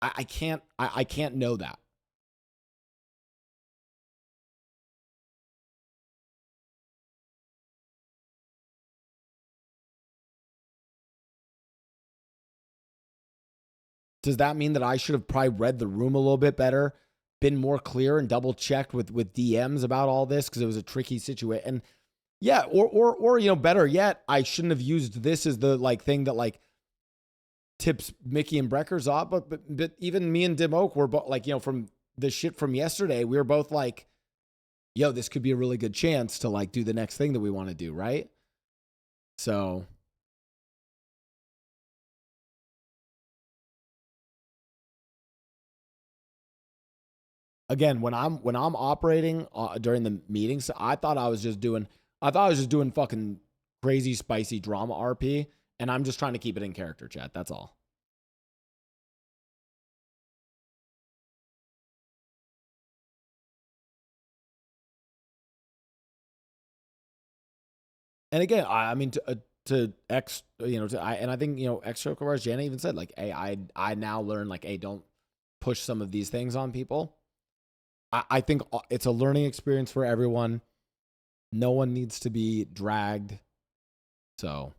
I can't know that. Does that mean that I should have probably read the room a little bit better, been more clear, and double checked with DMs about all this because it was a tricky situation? And yeah, or you know, better yet, I shouldn't have used this as the like thing that like tips Mickey and Breckers off. But even me and Dim Oak were both like, you know, from the shit from yesterday, we were both like, yo, this could be a really good chance to like do the next thing that we want to do, right? So again, when I'm operating during the meetings, I thought I was just doing fucking crazy spicy drama RP, and I'm just trying to keep it in character, chat. That's all. And again, I mean to X, you know, and I think, you know, X Chocobars, Jana even said like, hey, I now learn like, hey, don't push some of these things on people. I think it's a learning experience for everyone. No one needs to be dragged. So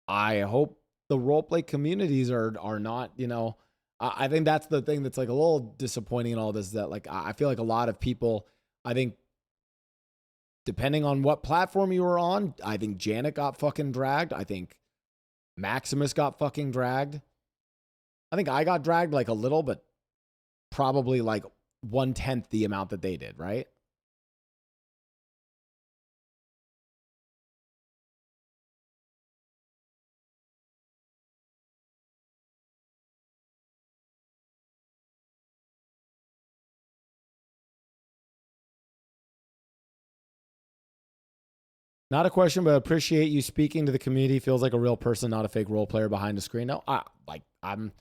I hope the roleplay communities are not, you know, I think that's the thing that's like a little disappointing in all this, that like I feel like a lot of people, I think depending on what platform you were on, I think Janet got fucking dragged. I think Maximus got fucking dragged. I think I got dragged like a little, but probably like 1/10 the amount that they did, right? Not a question, but appreciate you speaking to the community. Feels like a real person, not a fake role player behind a screen. No, I'm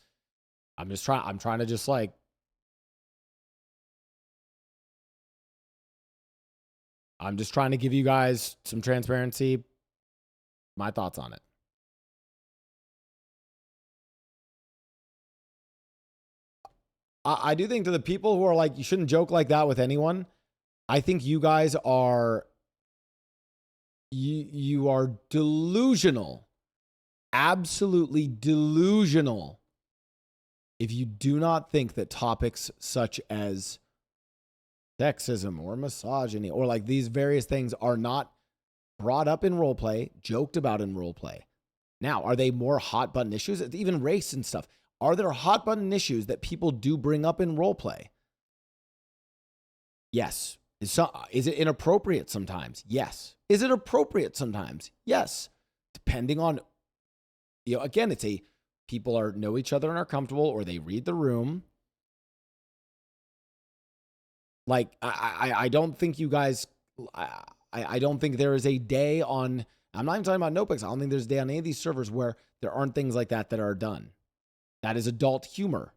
just trying. I'm trying to just like. I'm just trying to give you guys some transparency. My thoughts on it. I do think to the people who are like, you shouldn't joke like that with anyone. I think you guys are. You are delusional. Absolutely delusional. If you do not think that topics such as sexism or misogyny or like these various things are not brought up in roleplay, joked about in roleplay. Now, are they more hot button issues? Even race and stuff. Are there hot button issues that people do bring up in roleplay? Yes. Is it inappropriate sometimes? Yes. Is it appropriate sometimes? Yes. Depending on, again, it's people know each other and are comfortable, or they read the room. Like, I don't think you guys, I don't think there is a day on, I'm not even talking about NoPixel. I don't think there's a day on any of these servers where there aren't things like that that are done. That is adult humor.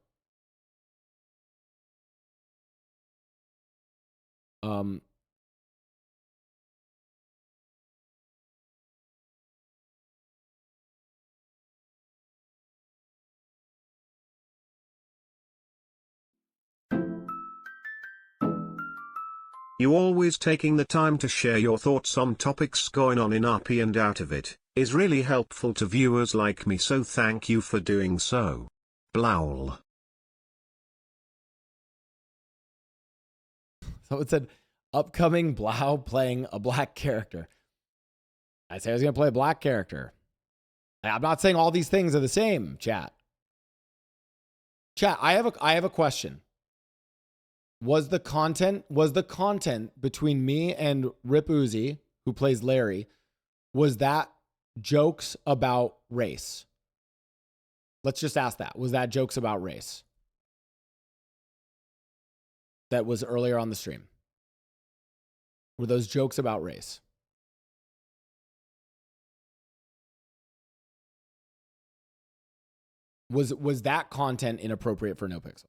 You always taking the time to share your thoughts on topics going on in RP and out of it, is really helpful to viewers like me, so thank you for doing so. Blau. So it said, upcoming Blau playing a black character. I say I was going to play a black character. I'm not saying all these things are the same, chat. Chat, I have a question. Was the content between me and Rip Uzi, who plays Larry, was that jokes about race? Let's just ask that. Was that jokes about race? That was earlier on the stream. Were those jokes about race? Was that content inappropriate for NoPixel?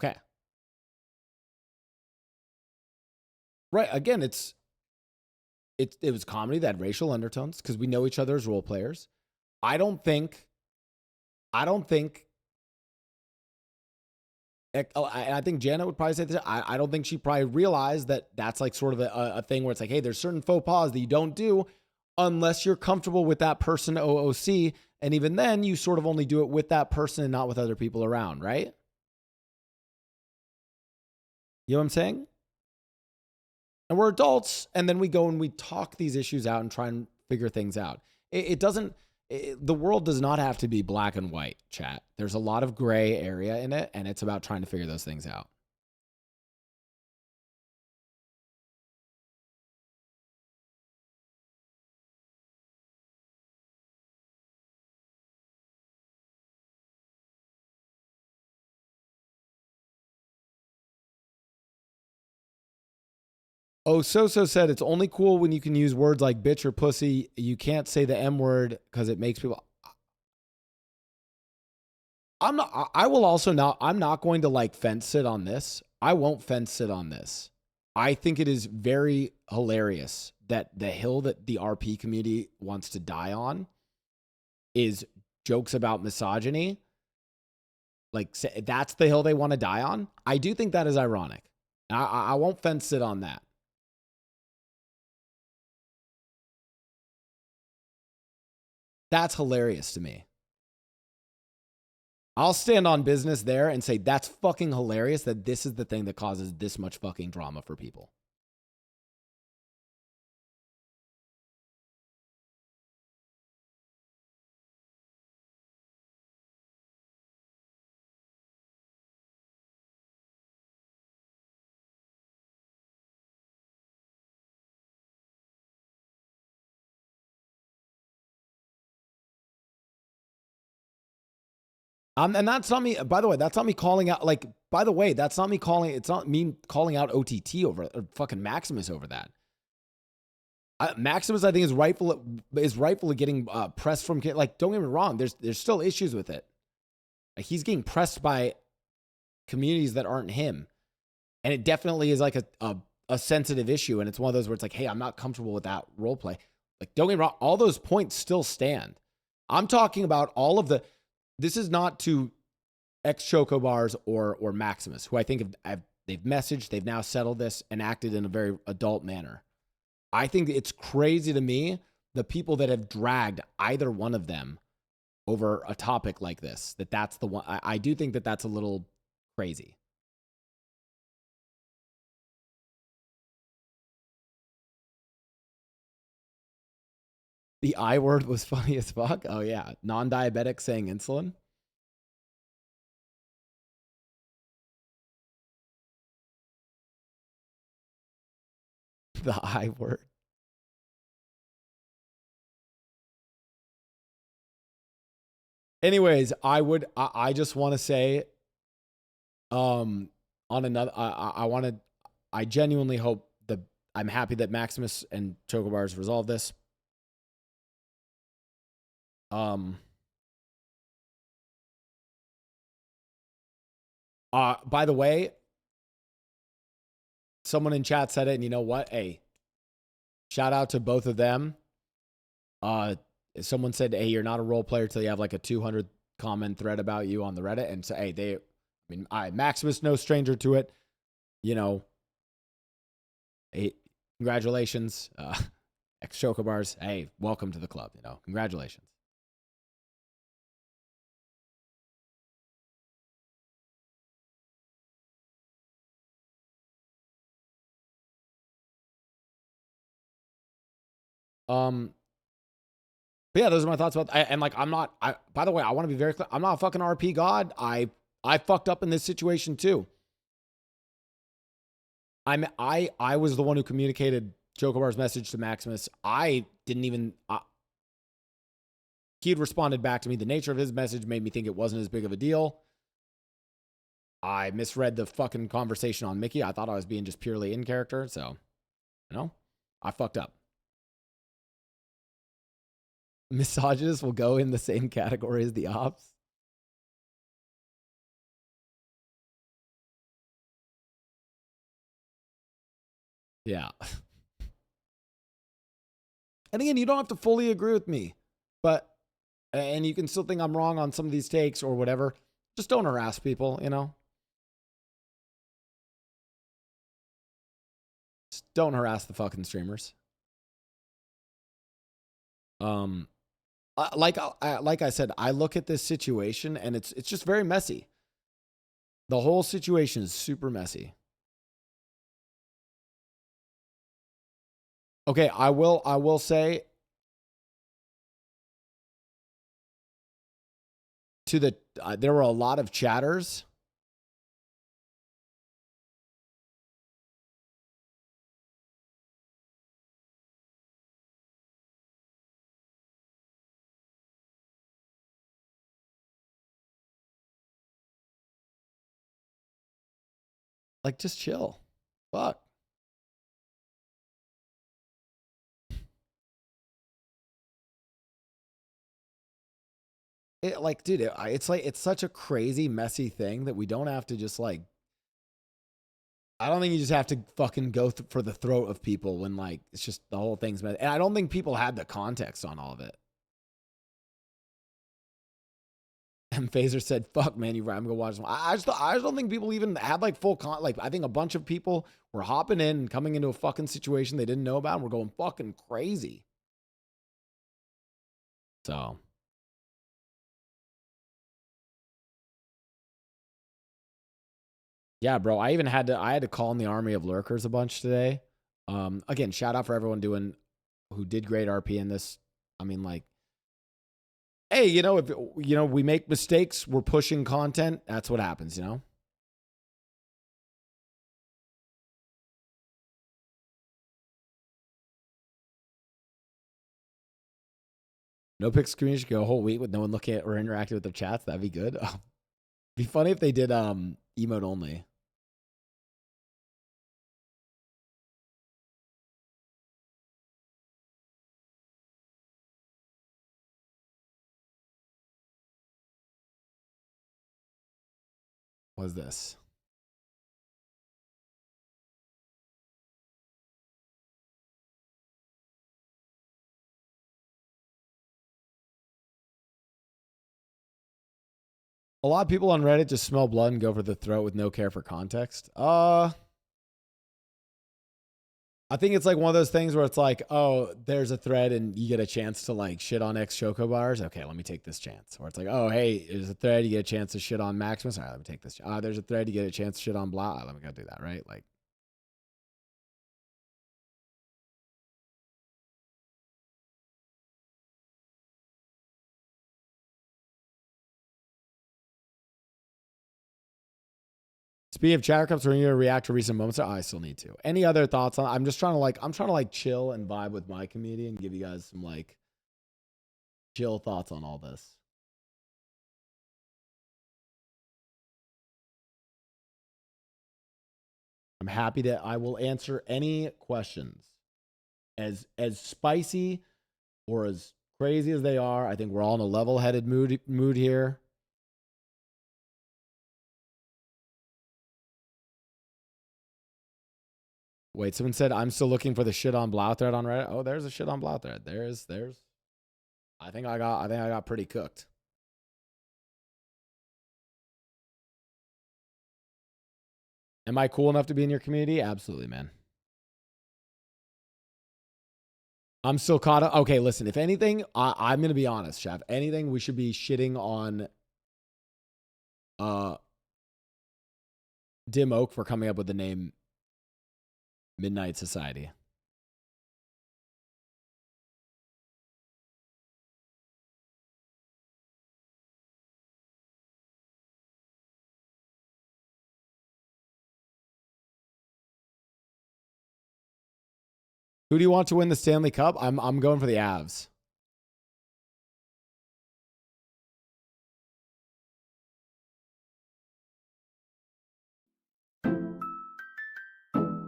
Okay. Right. Again, it was comedy that had racial undertones because we know each other as role players. I don't think. I think Jana would probably say this. I don't think she probably realized that that's like sort of a thing where it's like, hey, there's certain faux pas that you don't do unless you're comfortable with that person OOC. And even then, you sort of only do it with that person and not with other people around, right? You know what I'm saying? And we're adults, and then we go and we talk these issues out and try and figure things out. The world does not have to be black and white, chat. There's a lot of gray area in it, and it's about trying to figure those things out. Oh, So said it's only cool when you can use words like bitch or pussy. You can't say the M word because it makes people. I'm not going to like fence sit on this. I won't fence sit on this. I think it is very hilarious that the hill that the RP community wants to die on is jokes about misogyny. Like, that's the hill they want to die on. I do think that is ironic. I won't fence sit on that. That's hilarious to me. I'll stand on business there and say that's fucking hilarious that this is the thing that causes this much fucking drama for people. And that's not me, by the way, that's not me calling out, like, by the way, that's not me calling, it's not me calling out OTT over, or fucking Maximus over that. Maximus, I think, is rightfully getting pressed from, like, don't get me wrong, there's still issues with it. Like, he's getting pressed by communities that aren't him. And it definitely is like a sensitive issue. And it's one of those where it's like, hey, I'm not comfortable with that role play. Like, don't get me wrong, all those points still stand. I'm talking about all of the, this is not to ex-Chocobars or Maximus, who I think they've messaged, they've now settled this and acted in a very adult manner. I think it's crazy to me, the people that have dragged either one of them over a topic like this, that's the one. I do think that that's a little crazy. The I word was funny as fuck. Oh yeah. Non-diabetic saying insulin. The I word. Anyways, I just want to say, on another, I genuinely hope that I'm happy that Maximus and Chocobars resolve this. By the way, someone in chat said it, and you know what? Hey, shout out to both of them. Someone said, hey, you're not a role player till you have like a 200 comment thread about you on the Reddit. And so, hey, Maximus, no stranger to it. You know, hey, congratulations. Ex-Chocobars, hey, welcome to the club. You know, congratulations. But yeah, those are my thoughts about. And like, I'm not. By the way, I want to be very clear. I'm not a fucking RP god. I fucked up in this situation too. I was the one who communicated Chocobar's message to Maximus. I didn't even. He had responded back to me. The nature of his message made me think it wasn't as big of a deal. I misread the fucking conversation on Mickey. I thought I was being just purely in character. So, you know, I fucked up. Misogynists will go in the same category as the ops. Yeah. And again, you don't have to fully agree with me, but, and you can still think I'm wrong on some of these takes or whatever. Just don't harass people, you know? Just don't harass the fucking streamers. Like I said, I look at this situation and it's just very messy. The whole situation is super messy. Okay, I will say to the there were a lot of chatters. Like, just chill. Fuck. Like, dude, it's like, it's such a crazy, messy thing that we don't have to just like, I don't think you just have to fucking go for the throat of people when like, it's just the whole thing's messy. And I don't think people had the context on all of it. And Phaser said, fuck, man, I'm going to watch them. I just don't think people even had like full like, I think a bunch of people were hopping in and coming into a fucking situation they didn't know about and were going fucking crazy. So. Yeah, bro. I had to call in the army of lurkers a bunch today. Again, shout out for everyone who did great RP in this. I mean, like, hey, if we make mistakes, we're pushing content. That's what happens, NoPixel community should go a whole week with no one looking at or interacting with their chats. That'd be good. Be funny if they did emote only. What is this? A lot of people on Reddit just smell blood and go for the throat with no care for context. I think it's like one of those things where it's like, oh, there's a thread and you get a chance to like shit on ex Choco bars. Okay, let me take this chance. Or it's like, oh, hey, there's a thread, you get a chance to shit on Maximus. All right, let me take this. There's a thread, you get a chance to shit on Blau. Let me go do that, right? Like, speaking of chatter cups, are you gonna react to recent moments? I still need to. Any other thoughts on? I'm trying to chill and vibe with my community and give you guys some like chill thoughts on all this. I'm happy that I will answer any questions as spicy or as crazy as they are. I think we're all in a level-headed mood here. Wait, someone said I'm still looking for the shit on Blau thread on Reddit. Oh, there's a shit on Blau thread. There's. I think I got pretty cooked. Am I cool enough to be in your community? Absolutely, man. I'm still caught up. Okay, listen, if anything, I'm going to be honest, Chef. Anything, we should be shitting on Dim Oak for coming up with the name Midnight Society. Who do you want to win the Stanley Cup? I'm going for the Avs.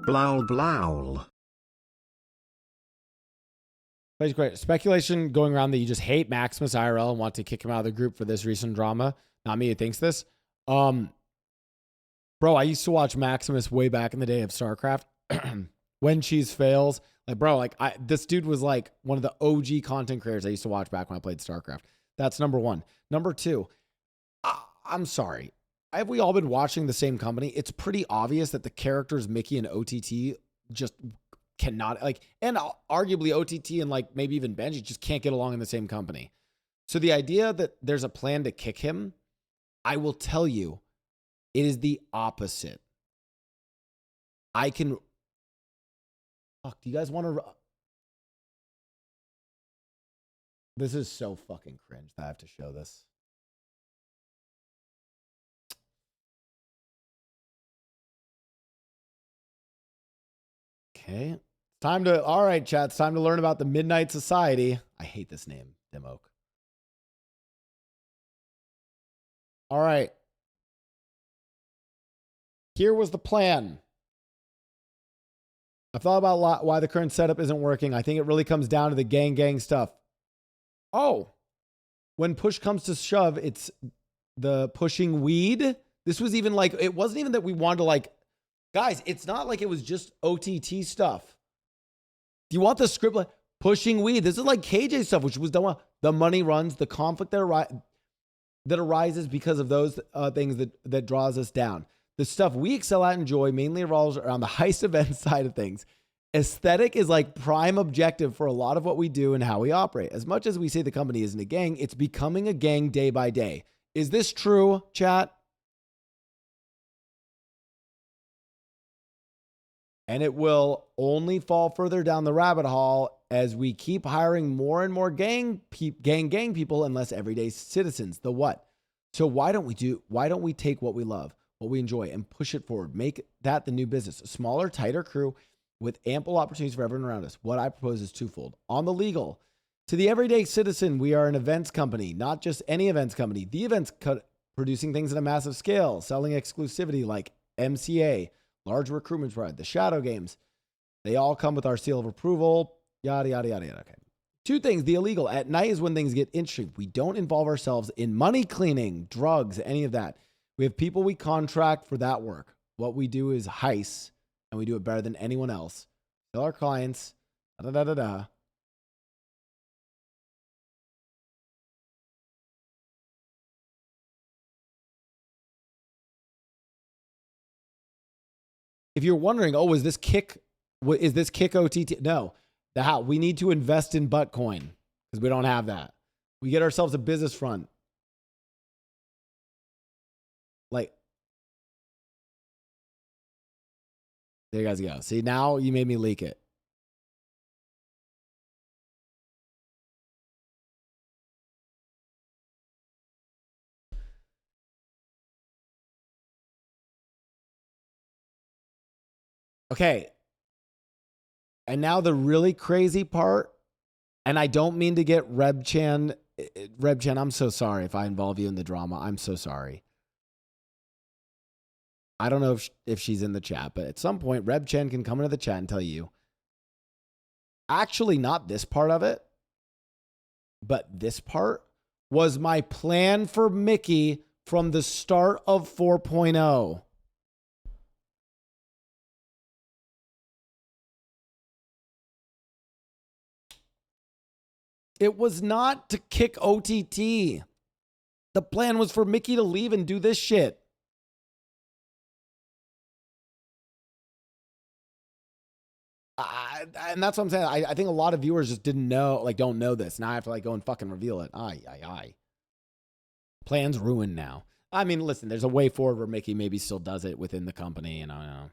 Blau Blau. That's great. Speculation going around that you just hate Maximus IRL and want to kick him out of the group for this recent drama. Not me who thinks this. Bro, I used to watch Maximus way back in the day of StarCraft. When Cheese Fails. Like, bro, like this dude was like one of the OG content creators I used to watch back when I played StarCraft. That's number one. Number two, I'm sorry. Have we all been watching the same company? It's pretty obvious that the characters Mickey and OTT just cannot, like, and arguably OTT and like maybe even Benji just can't get along in the same company. So the idea that there's a plan to kick him, I will tell you, it is the opposite. Fuck, do you guys want to? This is so fucking cringe that I have to show this. Okay. All right, chat. It's time to learn about the Midnight Society. I hate this name, Dim Oak. All right. Here was the plan. I've thought about why the current setup isn't working. I think it really comes down to the gang stuff. Oh, when push comes to shove, it's the pushing weed. This was even like, it wasn't even that we wanted to like, guys, it's not like it was just OTT stuff. Do you want the script like pushing weed? This is like KJ stuff, which was done. The money runs, the conflict that arises because of those things that draws us down. The stuff we excel at and enjoy mainly revolves around the heist event side of things. Aesthetic is like prime objective for a lot of what we do and how we operate. As much as we say the company isn't a gang, it's becoming a gang day by day. Is this true, chat? And it will only fall further down the rabbit hole as we keep hiring more and more gang people and less everyday citizens. The what? So why don't we take what we love, what we enjoy, and push it forward? Make that the new business. A smaller, tighter crew with ample opportunities for everyone around us. What I propose is twofold. On the legal, to the everyday citizen, we are an events company, not just any events company. The events producing things at a massive scale, selling exclusivity like MCA, large recruitment spread, the shadow games. They all come with our seal of approval, yada, yada, yada, yada. Okay. Two things. The illegal. At night is when things get interesting. We don't involve ourselves in money cleaning, drugs, any of that. We have people we contract for that work. What we do is heist, and we do it better than anyone else. Tell our clients, da, da, da, da, da. If you're wondering, oh, is this kick OTT? No. We need to invest in Buttcoin because we don't have that. We get ourselves a business front. Like, there you guys go. See, now you made me leak it. Okay. And now the really crazy part, and I don't mean to get Rebchan, I'm so sorry if I involve you in the drama. I'm so sorry. I don't know if she's in the chat, but at some point, Rebchan can come into the chat and tell you, actually not this part of it, but this part was my plan for Mickey from the start of 4.0. It was not to kick OTT. The plan was for Mickey to leave and do this shit. And that's what I'm saying. I think a lot of viewers just don't know this. Now I have to go and fucking reveal it. Aye. Plan's ruined now. I mean, listen, there's a way forward where Mickey maybe still does it within the company, and I don't know.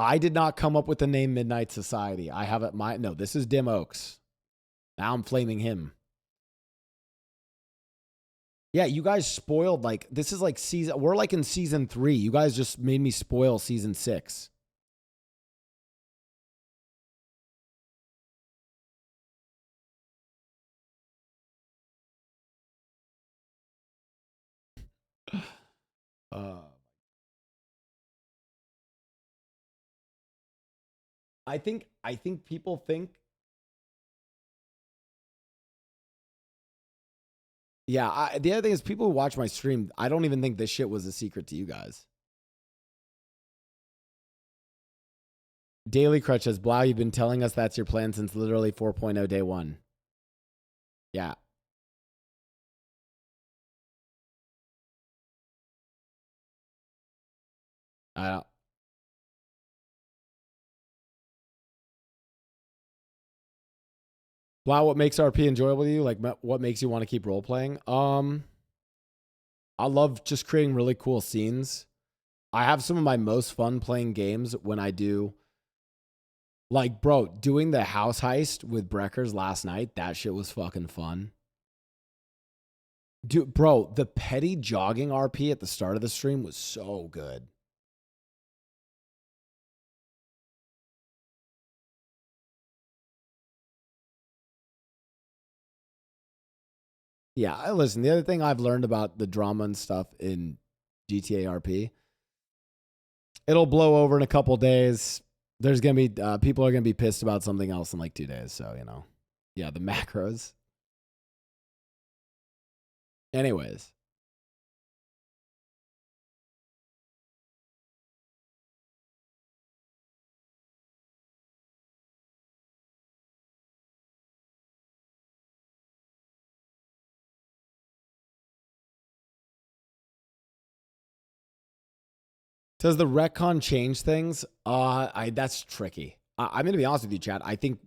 I did not come up with the name Midnight Society. I have it. No, this is Dim Oaks. Now I'm flaming him. Yeah, you guys spoiled, this is we're in season 3. You guys just made me spoil season 6. I think people think. Yeah, the other thing is people who watch my stream, I don't even think this shit was a secret to you guys. Daily Crutch says, Blau, you've been telling us that's your plan since literally 4.0 day 1. Yeah. I don't. Blau, what makes RP enjoyable to you? What makes you want to keep role playing? I love just creating really cool scenes. I have some of my most fun playing games when I do. Bro, doing the house heist with Breckers last night, that shit was fucking fun. Dude, bro, the petty jogging RP at the start of the stream was so good. Yeah, listen, the other thing I've learned about the drama and stuff in GTA RP, it'll blow over in a couple days. There's going to be, people are going to be pissed about something else in 2 days. So, yeah, the macros. Anyways. Does the retcon change things? That's tricky. I'm going to be honest with you, Chad. I think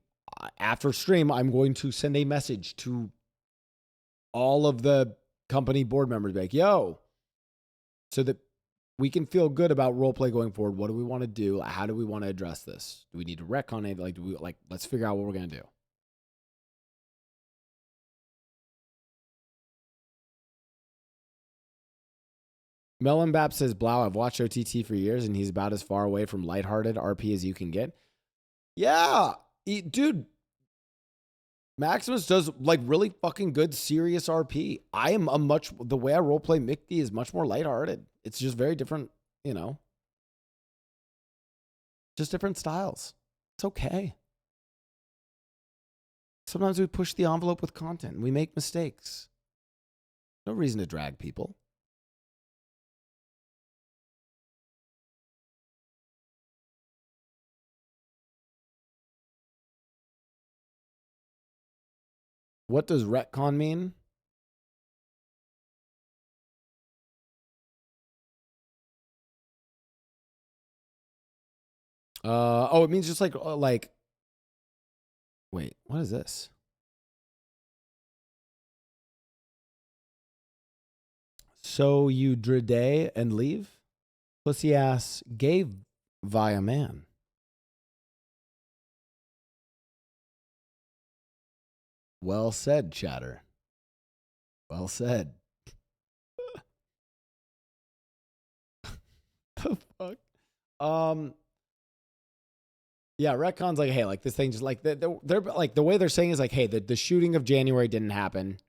after stream, I'm going to send a message to all of the company board members, like, yo, so that we can feel good about roleplay going forward. What do we want to do? How do we want to address this? Do we need to retcon it? Like, let's figure out what we're going to do. Melon Bap says, Blau, I've watched OTT for years, and he's about as far away from lighthearted RP as you can get. Yeah, dude. Maximus does like really fucking good, serious RP. I am the way I roleplay Mickey is much more lighthearted. It's just very different, you know. Just different styles. It's okay. Sometimes we push the envelope with content. We make mistakes. No reason to drag people. What does retcon mean? It means just like, wait, what is this? So you dread and leave? Pussy ass gay via man. Well said, chatter. Well said. The fuck? Yeah, retcon's like, hey, like this thing just like they're like the way they're saying is like, hey, the shooting of January didn't happen.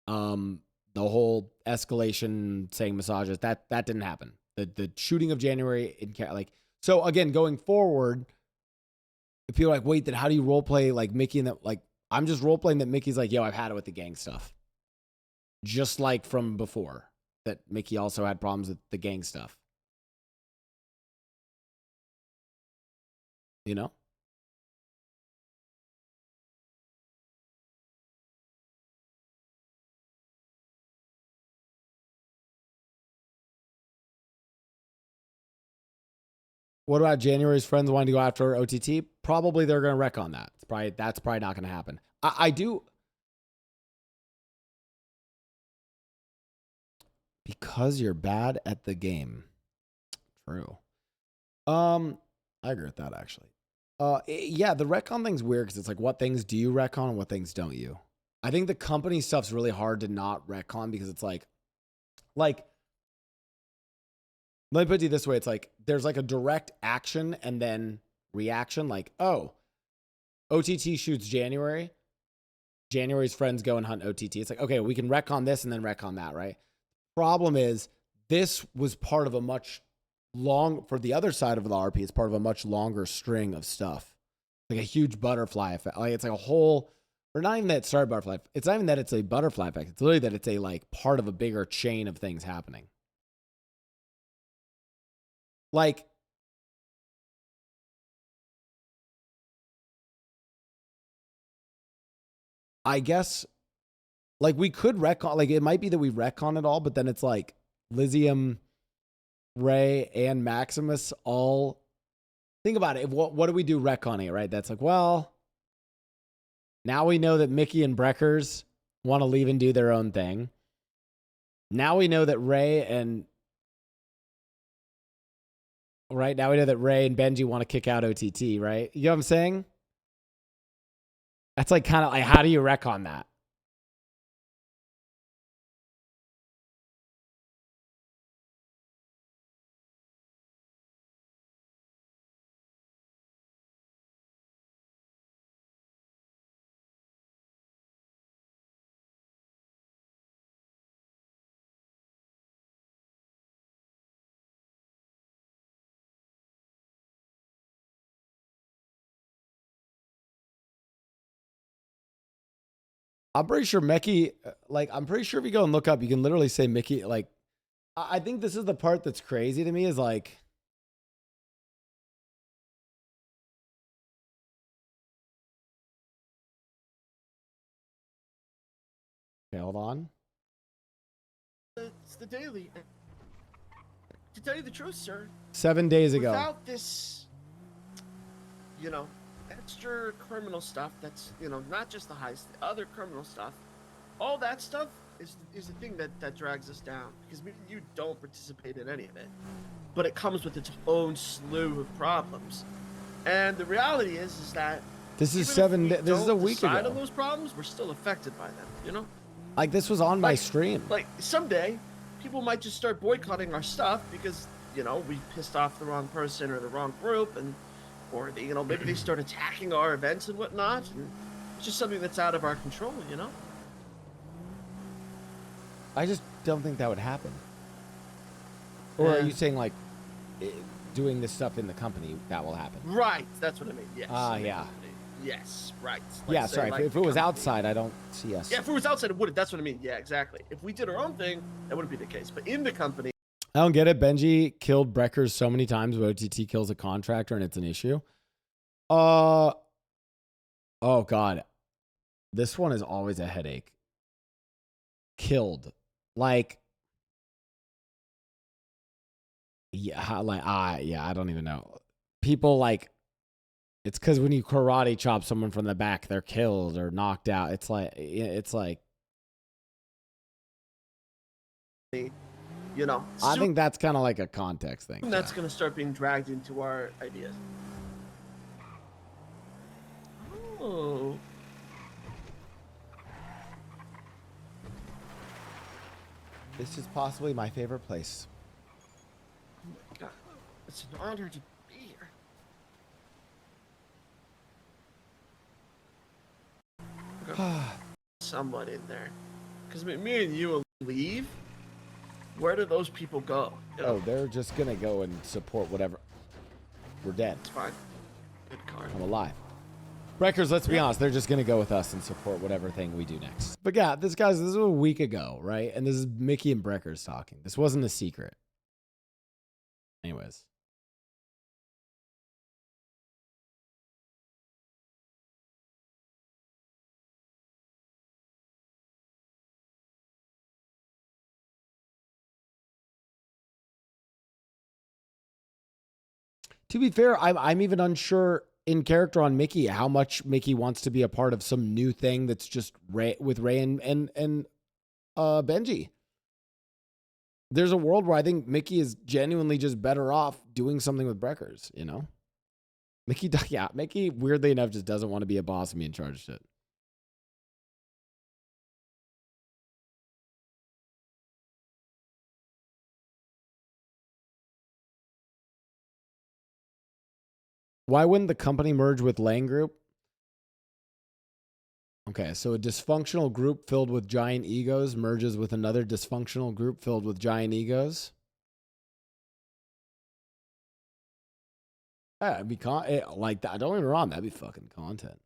The whole escalation saying massages that didn't happen. The shooting of January like so again going forward. If people are like, wait, then how do you roleplay like Mickey and that? Like, I'm just roleplaying that Mickey's like, yo, I've had it with the gang stuff. Just like from before, that Mickey also had problems with the gang stuff. You know? What about January's friends wanting to go after OTT? Probably they're going to wreck on that. That's probably not going to happen. I do. Because you're bad at the game. True. I agree with that actually. Yeah, the retcon thing's weird because it's like, what things do you retcon and what things don't you? I think the company stuff's really hard to not retcon because it's like, let me put it this way. It's like, there's like a direct action and then reaction. Like, oh, OTT shoots January. January's friends go and hunt OTT. It's like, okay, we can retcon this and then retcon that, right? Problem is, this was part of a much for the other side of the RP, it's part of a much longer string of stuff. Like a huge butterfly effect. Like it's like a whole, or not even that it started butterfly. It's not even that it's a butterfly effect. It's literally that it's a like part of a bigger chain of things happening. Like, I guess, like we could retcon, like it might be that we retcon it all, but then it's like Lysium, Ray, and Maximus all. Think about it. What do we do retconning it, right? That's like, well, now we know that Mickey and Breckers want to leave and do their own thing. Now we know that Ray and Benji want to kick out OTT, right? You know what I'm saying? That's like kind of like, how do you retcon that? I'm pretty sure Mickey, like, I'm pretty sure if you go and look up, you can literally say Mickey, like, I think this is the part that's crazy to me is like, okay, hold on. It's the daily. To tell you the truth, sir. 7 days ago. Without this, you know, extra criminal stuff that's, not just the heist, the other criminal stuff, all that stuff is the thing that drags us down, because me and you don't participate in any of it, but it comes with its own slew of problems. And the reality is that This is this is a week decide ago. on those problems, we're still affected by them, Like, this was on my stream. Like, someday, people might just start boycotting our stuff because, we pissed off the wrong person or the wrong group, or they, maybe they start attacking our events and whatnot. And it's just something that's out of our control, I just don't think that would happen. Or are you saying, like, doing this stuff in the company, that will happen? Right, that's what I mean, yes. Yeah. Yes, right. Yeah, sorry, if it was outside, I don't see us. Yeah, if it was outside, it wouldn't. That's what I mean. Yeah, exactly. If we did our own thing, that wouldn't be the case. But in the company... I don't get it. Benji killed Breckers so many times, but OTT kills a contractor and it's an issue. Oh, God. This one is always a headache. Killed. Like... Yeah, I don't even know. People, like... It's because when you karate chop someone from the back, they're killed or knocked out. It's like... I think that's kind of like a context thing. That's going to start being dragged into our ideas. Oh. This is possibly my favorite place. Oh my God. It's an honor to be here. Someone in there. Because me and you will leave. Where do those people go? Oh, they're just going to go and support whatever. We're dead. It's fine. Good card. I'm alive. Breckers, let's be honest. They're just going to go with us and support whatever thing we do next. But yeah, this was a week ago, right? And this is Mickey and Breckers talking. This wasn't a secret. Anyways. To be fair, I'm even unsure in character on Mickey how much Mickey wants to be a part of some new thing that's just with Ray and Benji. There's a world where I think Mickey is genuinely just better off doing something with Breckers, Mickey, weirdly enough, just doesn't want to be a boss and be in charge of shit. Why wouldn't the company merge with Lang Group? Okay, so a dysfunctional group filled with giant egos merges with another dysfunctional group filled with giant egos. Yeah, it'd be like that. Don't get me wrong, that'd be fucking content.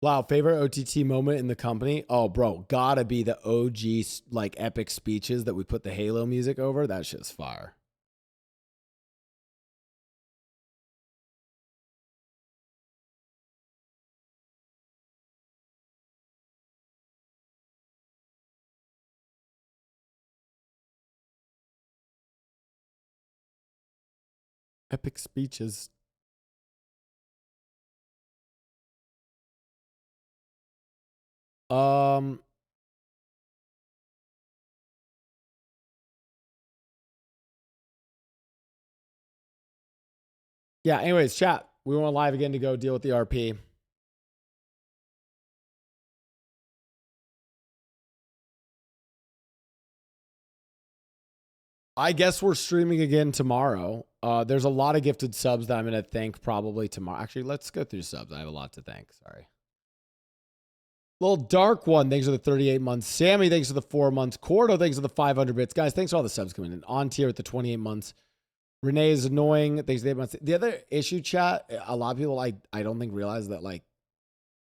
Wow, favorite OTT moment in the company? Oh, bro, gotta be the OG like epic speeches that we put the Halo music over. That shit's fire. Epic speeches. Yeah, anyways, chat. We went live again to go deal with the RP. I guess we're streaming again tomorrow. There's a lot of gifted subs that I'm going to thank probably tomorrow. Actually, let's go through subs. I have a lot to thank. Sorry. Little Dark One, thanks for the 38 months. Sammy, thanks for the 4 months. Cordo, thanks for the 500 bits. Guys, thanks for all the subs coming in. On tier with the 28 months. Renee is annoying. Thanks for the 8 months. The other issue, chat, a lot of people I don't think realize that, like,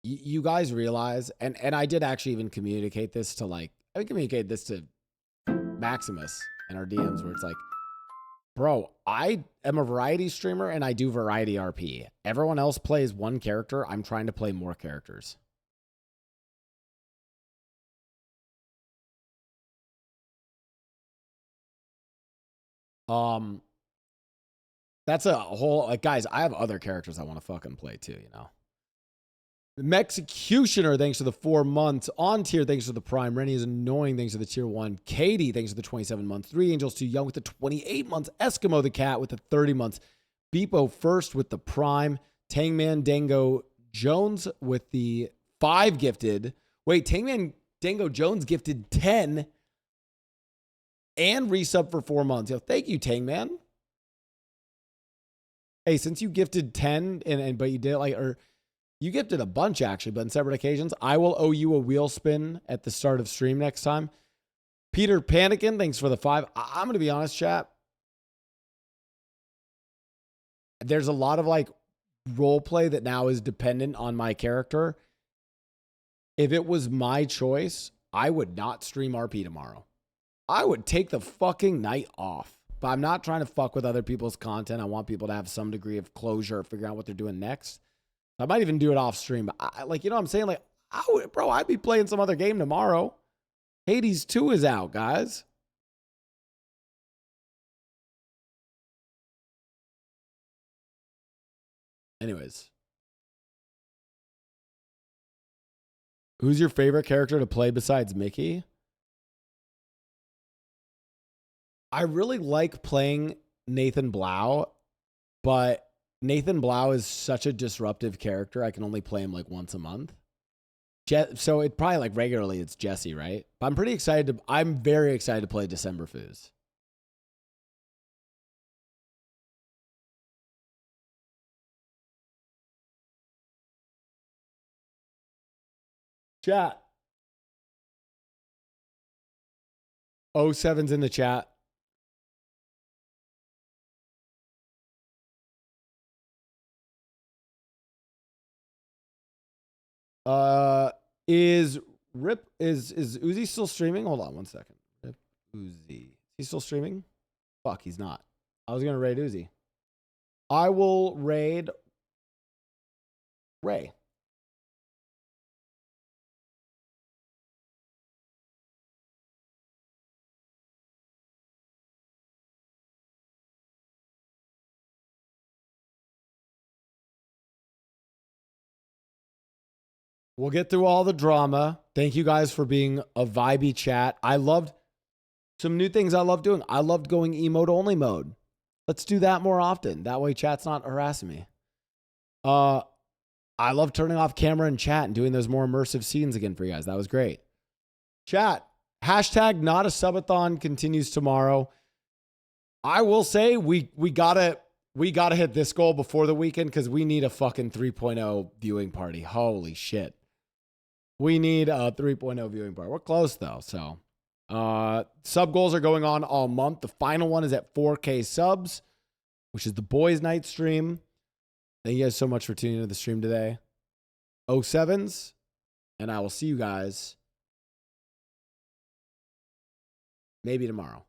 you guys realize, and I did actually even communicate this to, like, I communicate this to Maximus and our DMs where it's like, bro, I am a variety streamer and I do variety RP. Everyone else plays one character. I'm trying to play more characters. That's a whole, like, guys, I have other characters I want to fucking play too, you know. The Mexecutioner, thanks for the 4 months. On tier, thanks for the prime. Rennie is annoying, thanks for the tier 1. Katie, thanks for the 27 months. 3 Angels Too Young with the 28 months. Eskimo the Cat with the 30 months. Beepo first with the prime. Tangman Dango Jones with the 5 gifted. Wait, Tangman Dango Jones gifted 10 and resub for 4 months. Yo, thank you, Tangman. Hey, since you gifted 10 but you did like, or you gifted a bunch actually, but on separate occasions, I will owe you a wheel spin at the start of stream next time. Peter Panikin, thanks for the 5. I'm going to be honest, chat. There's a lot of like role play that now is dependent on my character. If it was my choice, I would not stream RP tomorrow. I would take the fucking night off. But I'm not trying to fuck with other people's content. I want people to have some degree of closure, figure out what they're doing next. I might even do it off stream. But like, you know what I'm saying? Like, I'd be playing some other game tomorrow. Hades 2 is out, guys. Anyways. Who's your favorite character to play besides Mickey? I really like playing Nathan Blau, but Nathan Blau is such a disruptive character. I can only play him like once a month. So it probably like regularly it's Jesse, right? But I'm pretty excited I'm very excited to play December Foos. Chat. 07's in the chat. Is Uzi still streaming? Hold on one second. Rip Uzi. He's still streaming? Fuck, he's not. I was gonna raid Uzi. I will raid Ray. We'll get through all the drama. Thank you guys for being a vibey chat. I loved some new things I love doing. I loved going emote only mode. Let's do that more often. That way chat's not harassing me. I love turning off camera and chat and doing those more immersive scenes again for you guys. That was great. Chat. Hashtag not a subathon continues tomorrow. I will say we gotta hit this goal before the weekend because we need a fucking 3.0 viewing party. Holy shit. We need a 3.0 viewing party. We're close though. So sub goals are going on all month. The final one is at 4K subs, which is the boys night stream. Thank you guys so much for tuning into the stream today. 07s, and I will see you guys maybe tomorrow.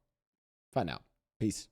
Find out. Peace.